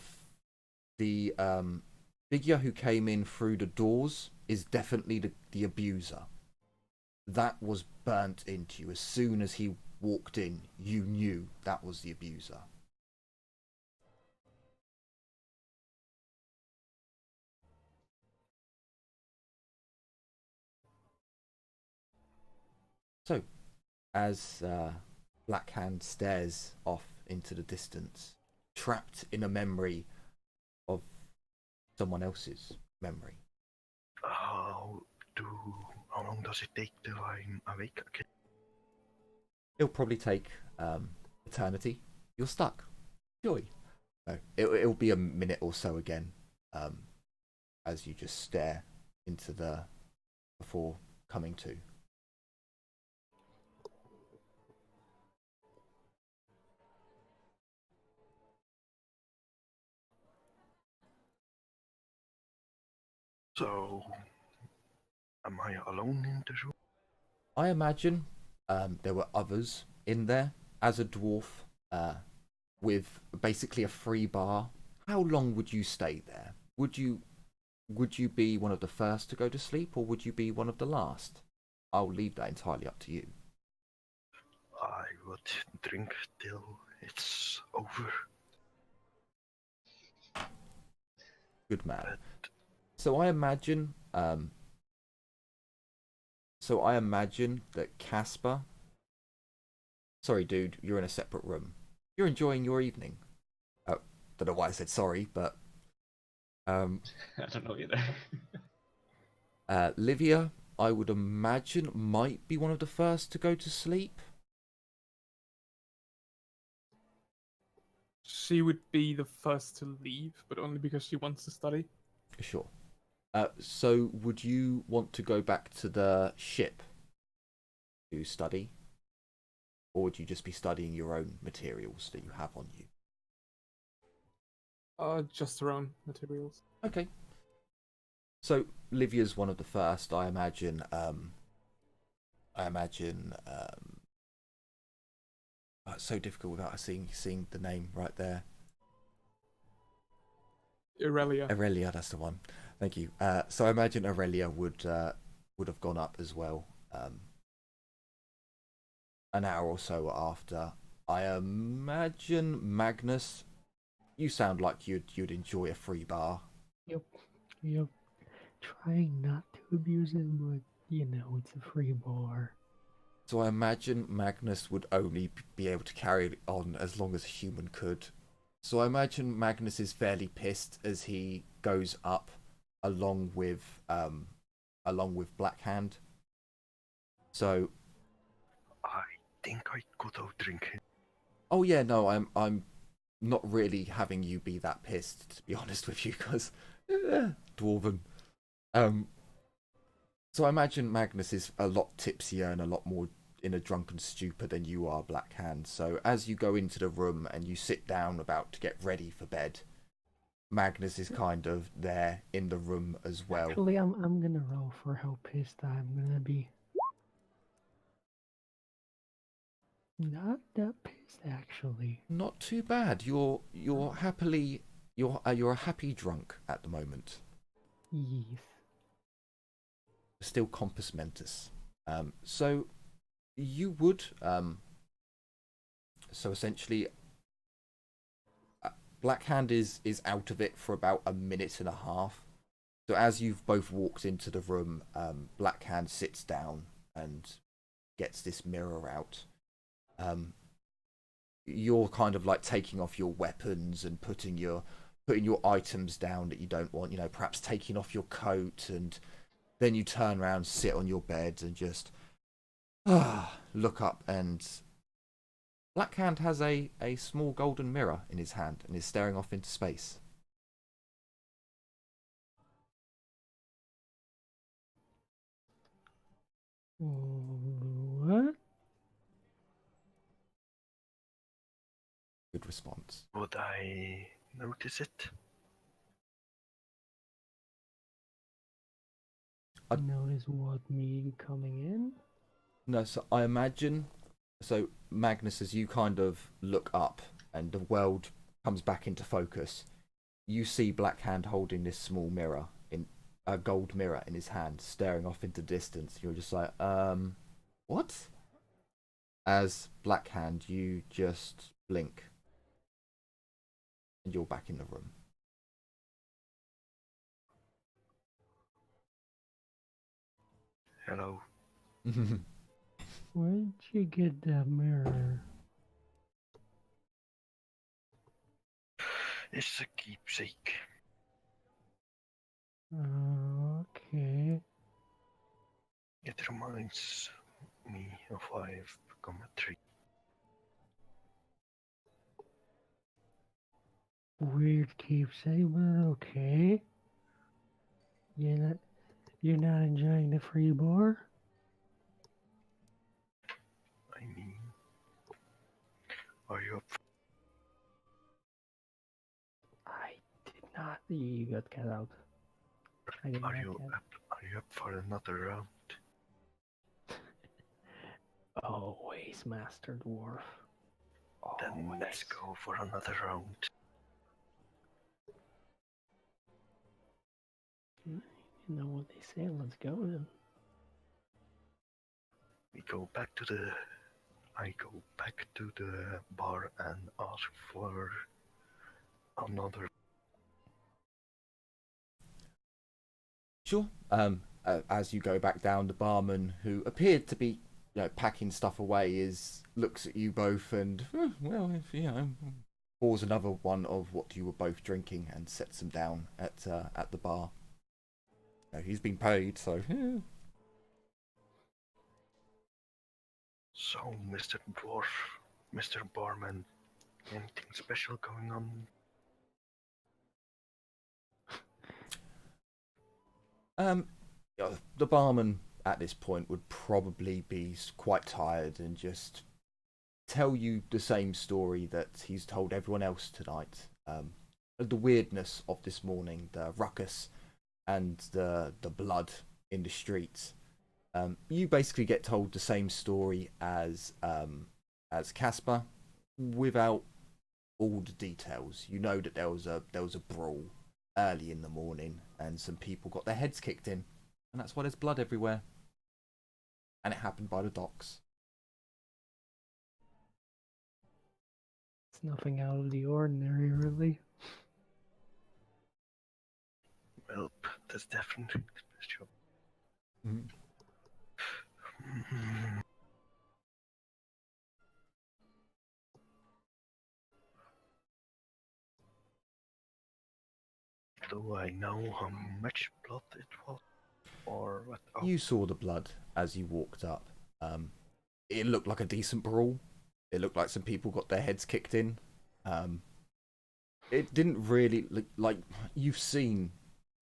figure who came in through the doors is definitely the abuser. That was burnt into you. As soon as he walked in, you knew that was the abuser. So, as Blackhand stares off into the distance, trapped in a memory of someone else's memory. How long does it take till I'm awake again? It'll probably take eternity. You're stuck. Joy. No, it'll be a minute or so again, as you just stare into before coming to. So, am I alone in the room? I imagine there were others in there. As a dwarf, with basically a free bar, how long would you stay there? Would you be one of the first to go to sleep, or would you be one of the last? I'll leave that entirely up to you. I would drink till it's over. Good man. But So I imagine that Casper... Sorry, dude, you're in a separate room. You're enjoying your evening. Oh, don't know why I said sorry, but... I don't know either. Livia, I would imagine, might be one of the first to go to sleep. She would be the first to leave, but only because she wants to study. Sure. So would you want to go back to the ship to study? Or would you just be studying your own materials that you have on you? Just her own materials. Okay. So Livia's one of the first, I imagine. It's so difficult without seeing the name right there. Aurelia. Aurelia, that's the one. Thank you. So I imagine Aurelia would have gone up as well. An hour or so after. I imagine Magness. You sound like you'd enjoy a free bar. Yep. Trying not to abuse him, but it's a free bar. So I imagine Magness would only be able to carry it on as long as a human could. So I imagine Magness is fairly pissed as he goes up along with Blackhand. So I think I could outdrink him. oh yeah, no, I'm not really having you be that pissed, to be honest with you, because dwarven. So I imagine Magness is a lot tipsier and a lot more in a drunken stupor than you are, Blackhand. So as you go into the room and you sit down about to get ready for bed, Magness is kind of there in the room as well. Actually, I'm gonna roll for how pissed I'm gonna be. Not that pissed, actually. Not too bad. You're a happy drunk at the moment. Yes. Still compos mentis. So you would so essentially Blackhand is out of it for about a minute and a half. So as you've both walked into the room, Blackhand sits down and gets this mirror out. You're kind of like taking off your weapons and putting your items down that you don't want, you know, perhaps taking off your coat, and then you turn around, sit on your bed and just look up, and Blackhand has a small golden mirror in his hand and is staring off into space. What? Good response. Would I notice it? Notice what, me coming in? No, so I imagine, so Magnus, as you kind of look up and the world comes back into focus, you see Blackhand holding this small mirror, in a gold mirror in his hand, staring off into distance. You're just like, what? As Blackhand, you just blink and you're back in the room. Hello. Where'd you get that mirror? It's a keepsake. Okay. It reminds me of why I've become a tree. Weird keepsake, but okay. You're not enjoying the free bar? I mean, are you up? I did not. You got cut out. I did not Are you get. up? Are you up for another round? Always, Master Dwarf. Then let's go for another round. You know what they say, let's go then. We go back to the. I go back to the bar and ask for another. Sure. As you go back down, the barman, who appeared to be, you know, packing stuff away, looks at you both and, well, if you know, pours another one of what you were both drinking and sets them down at the bar. You know, he's been paid, so. So, Mr. Dwarf, Mr. Barman, anything special going on? The barman at this point would probably be quite tired and just tell you the same story that he's told everyone else tonight. The weirdness of this morning, the ruckus, and the blood in the streets. You basically get told the same story as Casper, without all the details. You know that there was a brawl early in the morning, and some people got their heads kicked in, and that's why there's blood everywhere. And it happened by the docks. It's nothing out of the ordinary, really. Well, that's definitely special. Mm-hmm. Do I know how much blood it was? Or what? Oh, You saw the blood as you walked up. It looked like a decent brawl. It looked like some people got their heads kicked in. It didn't really look like you've seen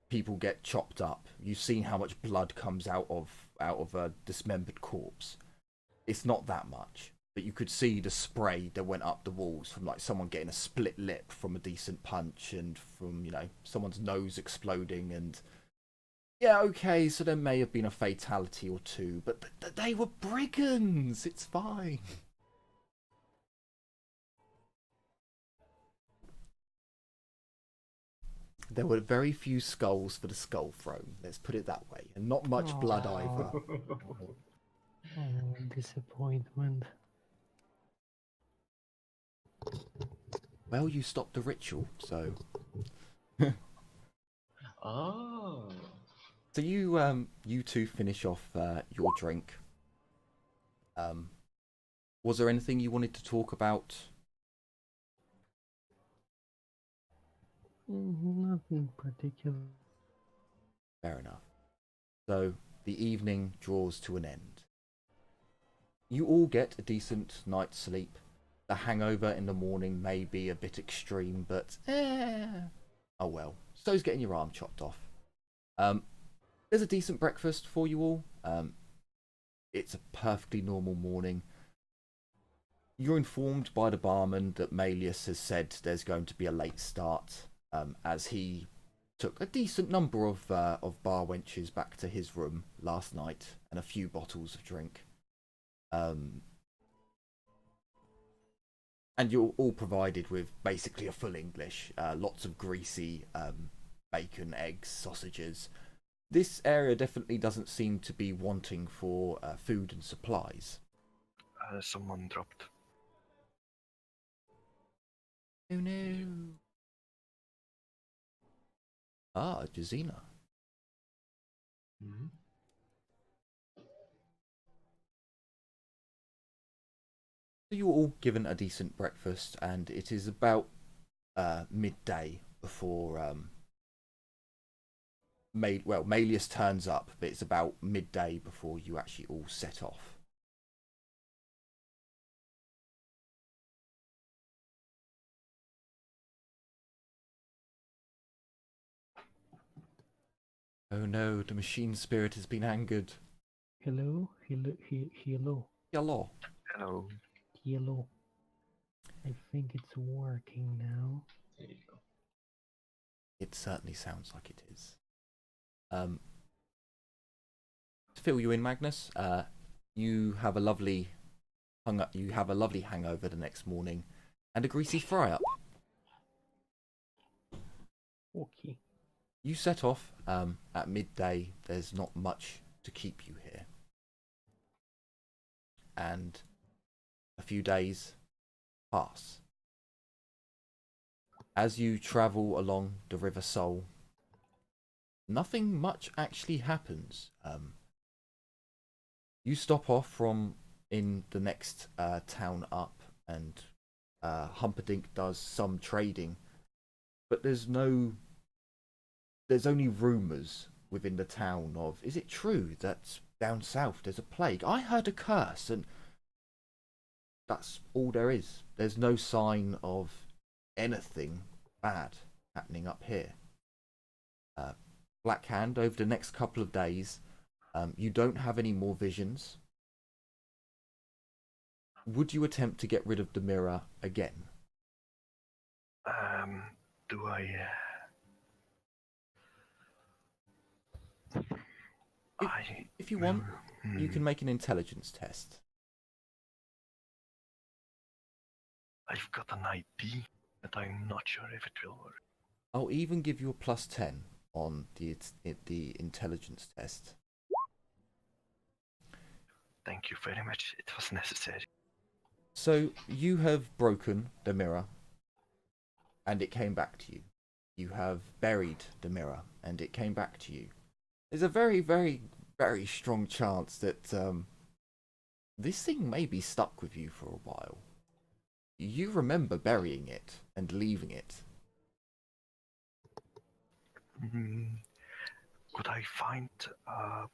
people get chopped up. You've seen how much blood comes out of a dismembered corpse. It's not that much, but you could see the spray that went up the walls from like someone getting a split lip from a decent punch, and from someone's nose exploding. And yeah, okay, so there may have been a fatality or two, but they were brigands. It's fine. There were very few skulls for the skull throne, let's put it that way, and not much blood either. Oh, disappointment. Well, you stopped the ritual, so... Oh. So you two finish off your drink. Was there anything you wanted to talk about? Nothing particular. Fair enough. So the evening draws to an end. You all get a decent night's sleep. The hangover in the morning may be a bit extreme, but oh well. So's getting your arm chopped off. There's a decent breakfast for you all. It's a perfectly normal morning. You're informed by the barman that Malleus has said there's going to be a late start, as he took a decent number of bar wenches back to his room last night and a few bottles of drink. And you're all provided with basically a full English, lots of greasy bacon, eggs, sausages. This area definitely doesn't seem to be wanting for food and supplies. someone dropped. Oh no. Ah, Jazina. Hmm. So you were all given a decent breakfast, and it is about midday before Malleus turns up, but it's about midday before you actually all set off. Oh no, the machine spirit has been angered. Hello? Hello? Hello? Hello. Hello. Hello? I think it's working now. There you go. It certainly sounds like it is. To fill you in, Magness, you have a lovely hangover the next morning, and a greasy fry-up. Okay. You set off at midday. There's not much to keep you here. And a few days pass. As you travel along the River Soul, nothing much actually happens. You stop off from in the next town up, and Humperdinck does some trading, but there's only rumours within the town of, is it true that down south there's a plague? I heard a curse, and that's all there is. There's no sign of anything bad happening up here. Black Hand, over the next couple of days, you don't have any more visions. Would you attempt to get rid of the mirror again? Do I? If you want, you can make an intelligence test. I've got an idea, but I'm not sure if it will work. I'll even give you a +10 on the intelligence test. Thank you very much. It was necessary. So you have broken the mirror, and it came back to you. You have buried the mirror, and it came back to you. There's a very, very, very strong chance that this thing may be stuck with you for a while. You remember burying it and leaving it. Could I find a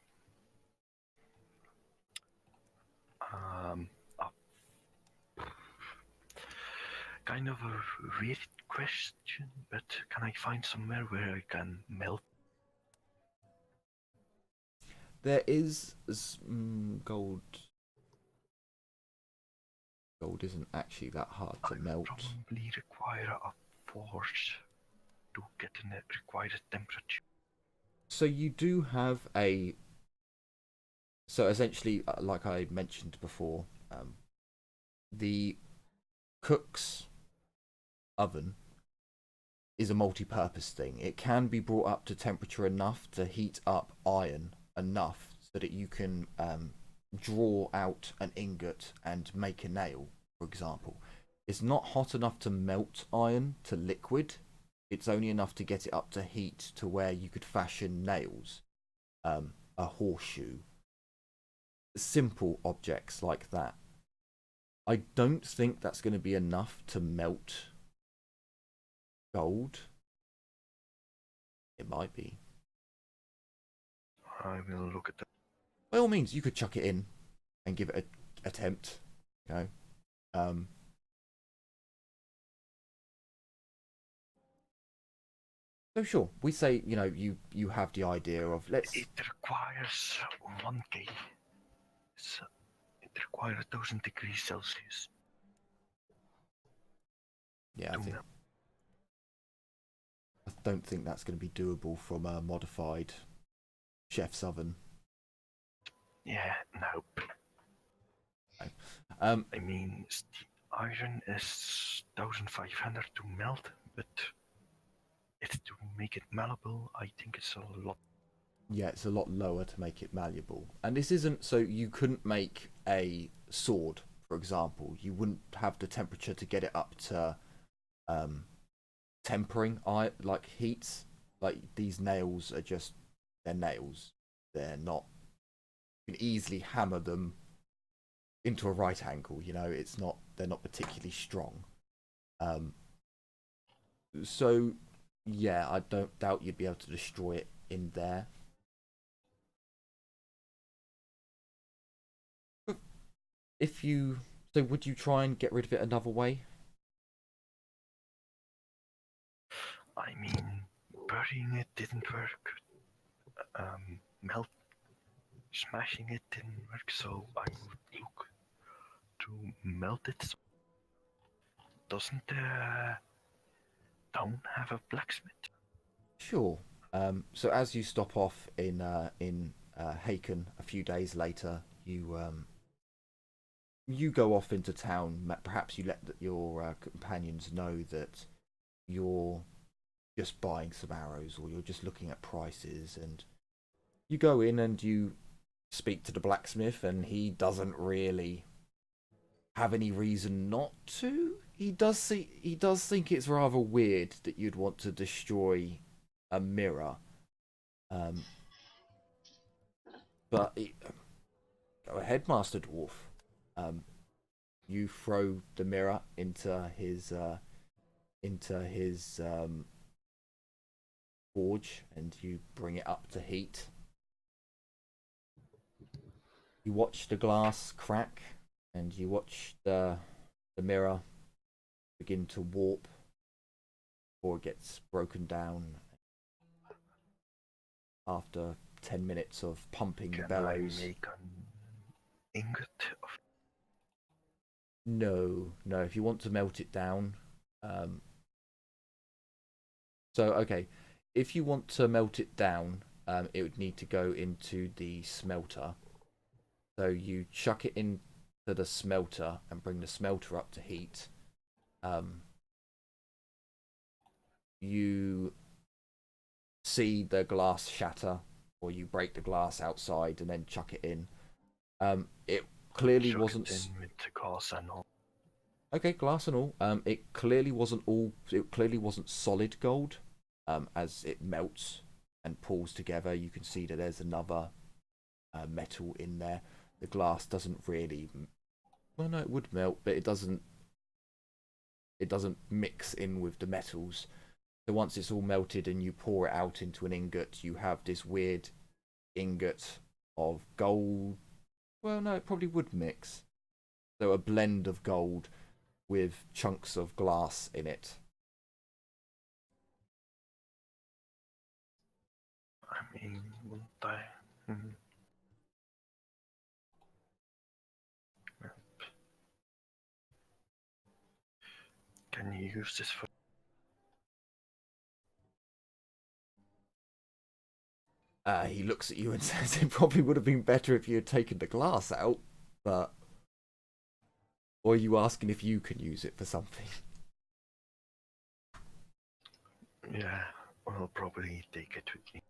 kind of a weird question, but can I find somewhere where I can melt? There is gold. Gold isn't actually that hard to melt. Probably require a forge to get in the required temperature. So you do have a. So essentially, like I mentioned before, the cook's oven is a multi-purpose thing. It can be brought up to temperature enough to heat up iron enough so that you can draw out an ingot and make a nail, for example. It's not hot enough to melt iron to liquid. It's only enough to get it up to heat to where you could fashion nails, a horseshoe, simple objects like that. I don't think that's going to be enough to melt gold. It might be. I will look at that. By all means, you could chuck it in and give it an attempt. You know, so sure, we say you have the idea of let's. It requires 1K. So it requires 1,000 degrees Celsius. Yeah, I don't think that's going to be doable from a modified chef's oven. Yeah, nope. No. I mean, iron is 1,500 to melt, but it's to make it malleable. I think it's a lot. Yeah, it's a lot lower to make it malleable. And this isn't so you couldn't make a sword, for example. You wouldn't have the temperature to get it up to tempering like heats. Like these nails are just they're nails. They're not you can easily hammer them into a right angle, they're not particularly strong. So yeah, I don't doubt you'd be able to destroy it in there. So would you try and get rid of it another way? I mean, burying it didn't work. Smashing it didn't work, so I would look to melt it. Doesn't the town have a blacksmith? Sure. So as you stop off in Haken a few days later, you go off into town. Perhaps you let your companions know that you're just buying some arrows, or you're just looking at prices, and you go in and you speak to the blacksmith, and he doesn't really have any reason not to. He does think it's rather weird that you'd want to destroy a mirror, but go ahead, Master Dwarf. You throw the mirror into his forge, and you bring it up to heat. You watch the glass crack, and you watch the mirror begin to warp before it gets broken down. After 10 minutes of pumping the bellows. Can I make an ingot of? No. If you want to melt it down, okay. If you want to melt it down, it would need to go into the smelter. So you chuck it into the smelter and bring the smelter up to heat. You see the glass shatter, or you break the glass outside and then chuck it in. It clearly wasn't. With the glass and all. Okay, glass and all. It clearly wasn't all. It clearly wasn't solid gold. As it melts and pulls together, you can see that there's another metal in there. The glass doesn't really. Well, no, it would melt, but it doesn't. It doesn't mix in with the metals. So once it's all melted and you pour it out into an ingot, you have this weird ingot of gold. Well, no, it probably would mix. So a blend of gold with chunks of glass in it. I mean, won't I? Mhm. Yep. Can you use this for? He looks at you and says it probably would have been better if you had taken the glass out, but... Or are you asking if you can use it for something? Yeah, I'll probably take it with me.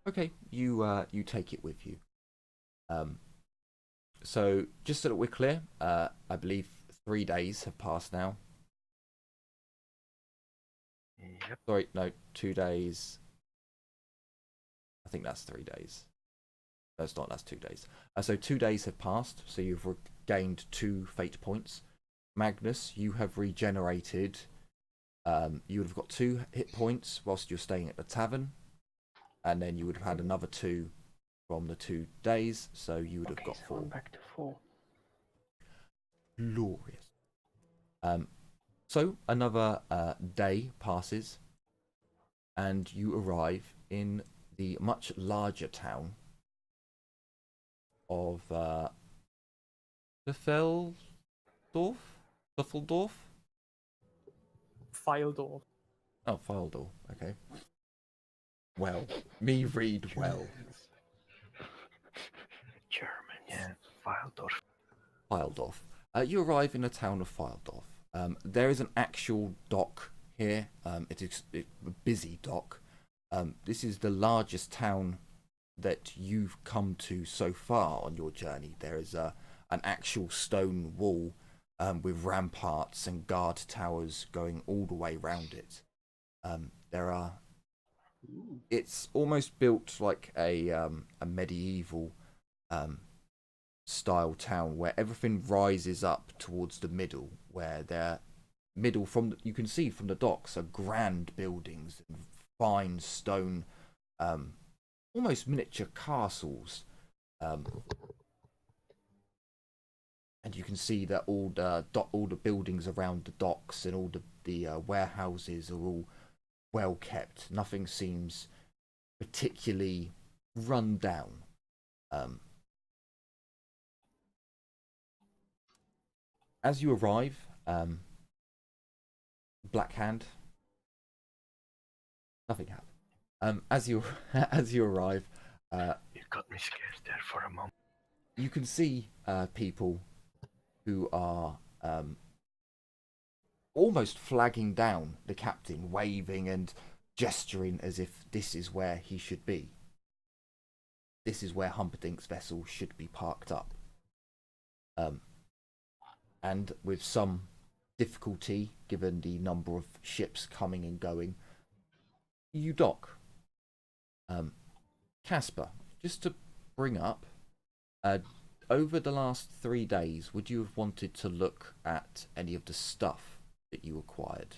Okay, you take it with you. So just so that we're clear, I believe 3 days have passed now. Yep. Sorry, no, 2 days. I think that's 3 days. No, it's not. That's 2 days. So 2 days have passed. So you've regained 2 fate points. Magness, you have regenerated. You would have got 2 hit points whilst you're staying at the tavern, and then you would have had another 2 from the 2 days. So you would have got so 4. I'm back to 4. Glorious. So another day passes, and you arrive in the much larger town of Düsseldorf? Düsseldorf? Fildor. Oh, Fildor. Okay. Well, me read well. German, yeah. Wildorf. Fildorf. You arrive in the town of Fildorf. There is an actual dock here. It is a busy dock. This is the largest town that you've come to so far on your journey. There is an actual stone wall with ramparts and guard towers going all the way round it. There are. It's almost built like a medieval style town where everything rises up towards the middle, where you can see from the docks are grand buildings and fine stone, almost miniature castles, and you can see that all the buildings around the docks and all the warehouses are all well kept. Nothing seems particularly run down. As you arrive, Black Hand. Nothing happened. As you arrive, You got me scared there for a moment. you can see people who are almost flagging down the captain, waving and gesturing as if this is where he should be. This is where Humperdinck's vessel should be parked up. And with some difficulty, given the number of ships coming and going, you dock. Casper, just to bring up, over the last 3 days, would you have wanted to look at any of the stuff that you acquired?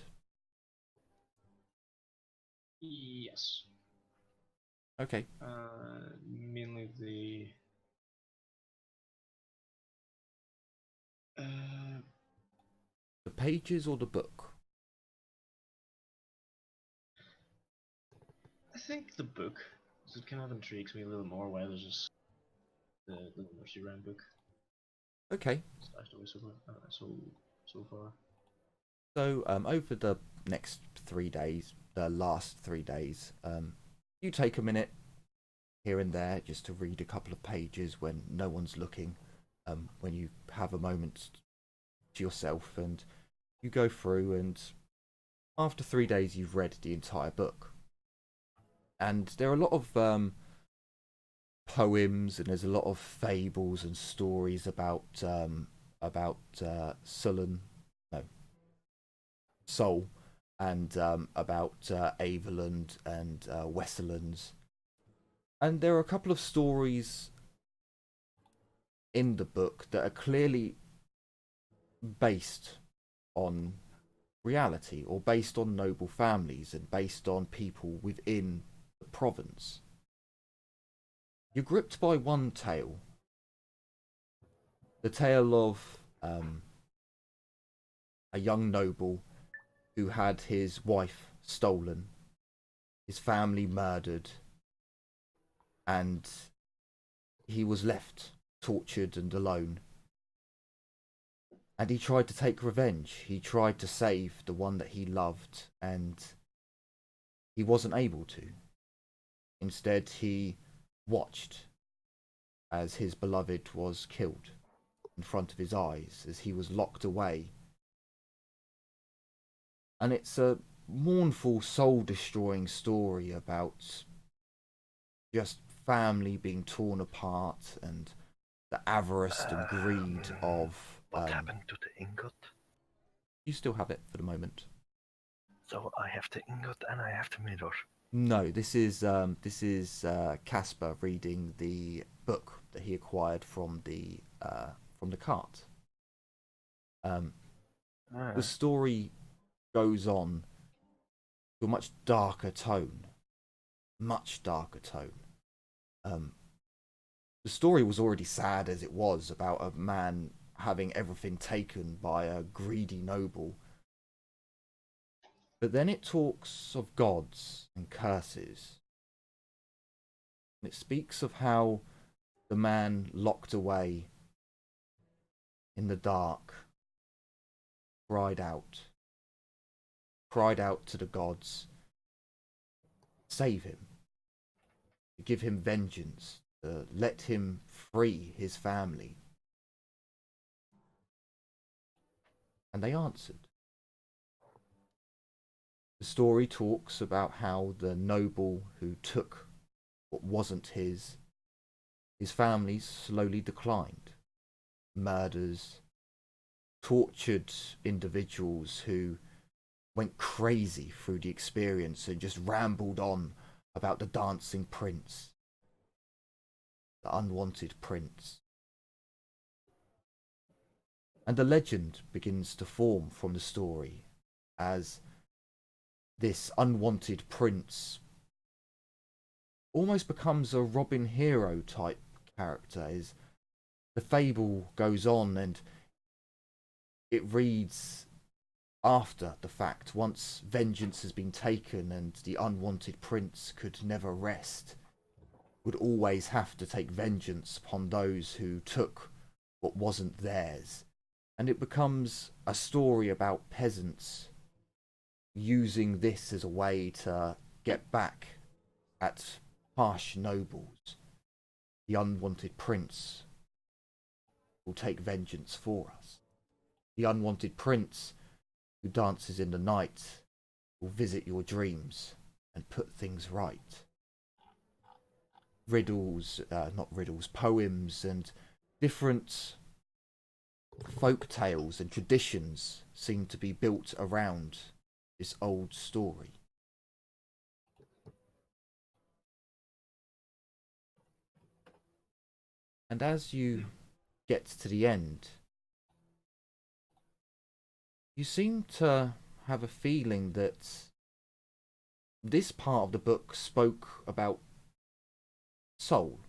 Yes. Okay. Mainly the. The pages or the book? I think the book. 'Cause it kind of intrigues me a little more. Why there's just the nursery rhyme book. Okay. Stashed away so far. So over the next 3 days, the last 3 days, you take a minute here and there just to read a couple of pages when no one's looking, when you have a moment to yourself, and you go through, and after 3 days you've read the entire book. And there are a lot of poems, and there's a lot of fables and stories about Sol, and about Aveland and Wesselands. And there are a couple of stories in the book that are clearly based on reality, or based on noble families and based on people within the province. You're gripped by one tale. The tale of a young noble who had his wife stolen, his family murdered, and he was left tortured and alone. And he tried to take revenge. He tried to save the one that he loved, and he wasn't able to. Instead, he watched as his beloved was killed in front of his eyes, as he was locked away. And it's a mournful, soul-destroying story about just family being torn apart and the avarice and greed of... What happened to the ingot? You still have it for the moment. So I have the ingot and I have the mirror. No, this is Casper reading the book that he acquired from the cart. The story goes on to a much darker tone. The story was already sad as it was, about a man having everything taken by a greedy noble. But then it talks of gods and curses. And it speaks of how the man locked away in the dark cried out to the gods, save him, to give him vengeance, to let him free his family. And they answered. The story talks about how the noble who took what wasn't his family slowly declined. Murders, tortured individuals who went crazy through the experience and just rambled on about the dancing prince, the unwanted prince. And a legend begins to form from the story as this unwanted prince almost becomes a Robin hero type character. Is the fable goes on, and it reads, after the fact, once vengeance has been taken and the unwanted prince could never rest, would always have to take vengeance upon those who took what wasn't theirs. And it becomes a story about peasants using this as a way to get back at harsh nobles. The unwanted prince will take vengeance for us. The unwanted prince who dances in the night will visit your dreams and put things right. Poems and different folk tales and traditions seem to be built around this old story. And as you get to the end, you seem to have a feeling that this part of the book spoke about soul.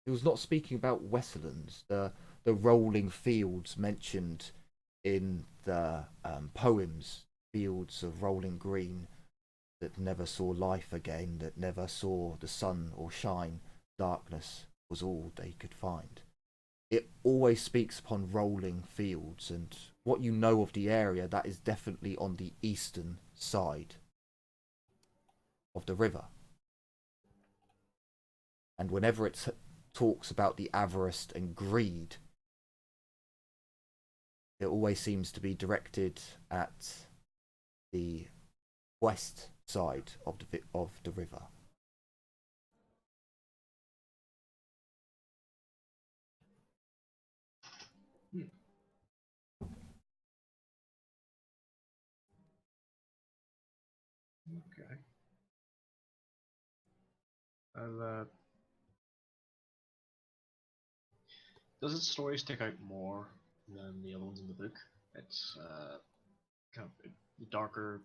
It was not speaking about Westlands, the rolling fields mentioned in the poems, fields of rolling green that never saw life again, that never saw the sun or shine. Darkness was all they could find. It always speaks upon rolling fields, and what you know of the area, that is definitely on the eastern side of the river. And whenever it talks about the avarice and greed, it always seems to be directed at the west side of the river. Okay. Does its story stick out more than the other ones in the book? It's kind of the darker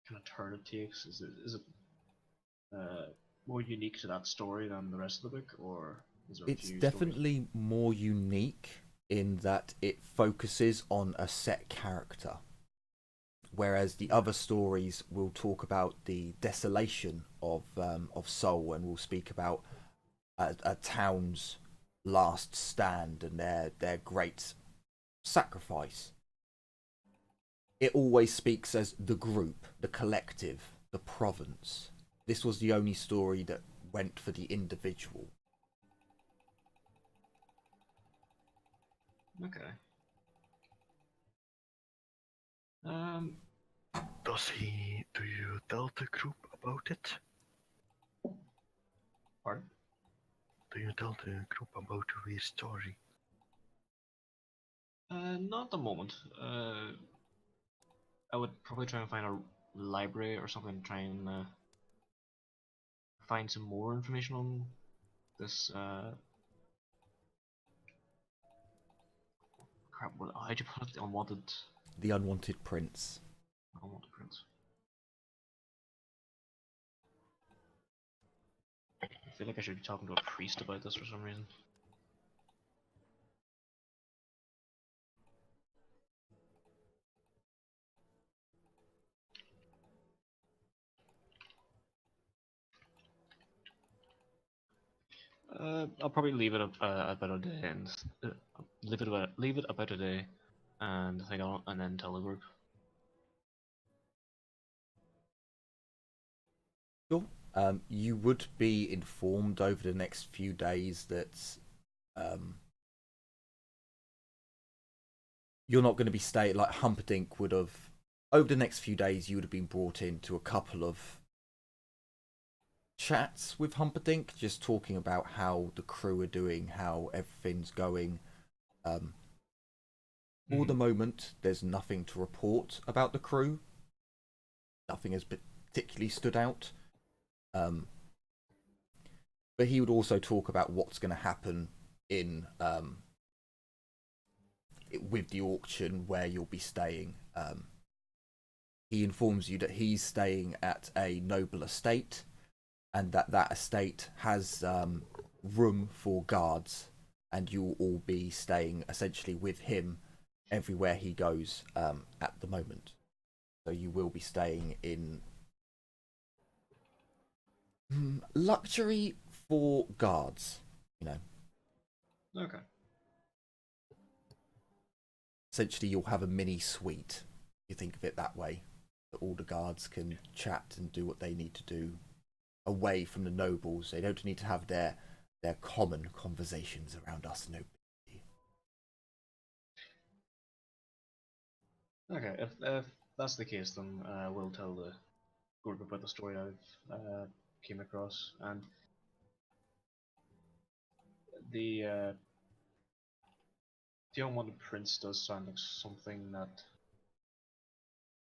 kind of turn it takes? Is it more unique to that story than the rest of the book, or is there a It's few definitely more unique in that it focuses on a set character, whereas the other stories will talk about the desolation of Seoul, and will speak about a town's last stand and their great sacrifice. It always speaks as the group, the collective, the province. This was the only story that went for the individual. Okay. Do you tell the group about it? Pardon? Do you tell the group about the weird story? Not at the moment. I would probably try and find a library or something, try and find some more information on this. Crap, how'd you put it? The Unwanted Prince. Unwanted prince. I feel like I should be talking to a priest about this for some reason. I'll probably leave it about a day and leave it about a day, and and then tell the group. Sure. You would be informed over the next few days that you're not going to be staying. Like Humperdinck would have, over the next few days, you would have been brought into a couple of chats with Humperdinck, just talking about how the crew are doing, how everything's going. For the moment, there's nothing to report about the crew. Nothing has particularly stood out. But he would also talk about what's going to happen in with the auction where you'll be staying. He informs you that he's staying at a noble estate, and that estate has room for guards, and you'll all be staying essentially with him everywhere he goes at the moment. So you will be staying in luxury for guards, you know. Okay. Essentially, you'll have a mini suite. You think of it that way, that all the guards can chat and do what they need to do away from the nobles. They don't need to have their common conversations around us nobility. Okay, if that's the case, then we'll tell the group about the story I've came across, and the unwanted prince does sound like something that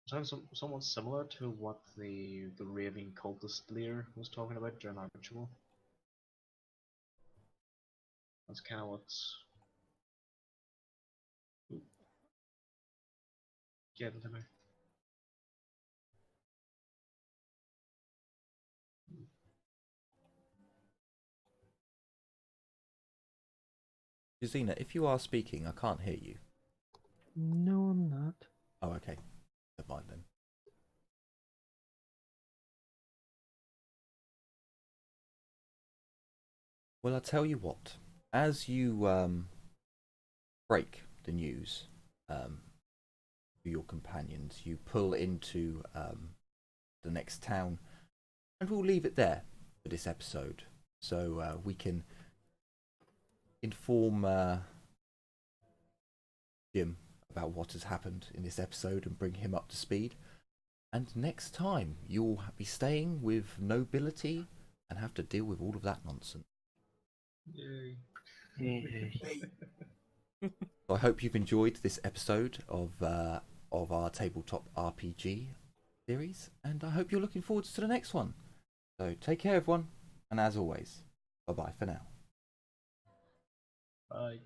sounds somewhat similar to what the raving cultist leader was talking about during our ritual. That's kind of what's getting to me. Josina, if you are speaking, I can't hear you. No, I'm not. Oh, okay. Never mind then. Well, I'll tell you what. As you break the news to your companions, you pull into the next town, and we'll leave it there for this episode, so we can inform Jim about what has happened in this episode and bring him up to speed. And next time, you'll be staying with nobility and have to deal with all of that nonsense. Yay. So I hope you've enjoyed this episode of our tabletop RPG series, and I hope you're looking forward to the next one. So take care, everyone, and as always, bye bye for now. Bye.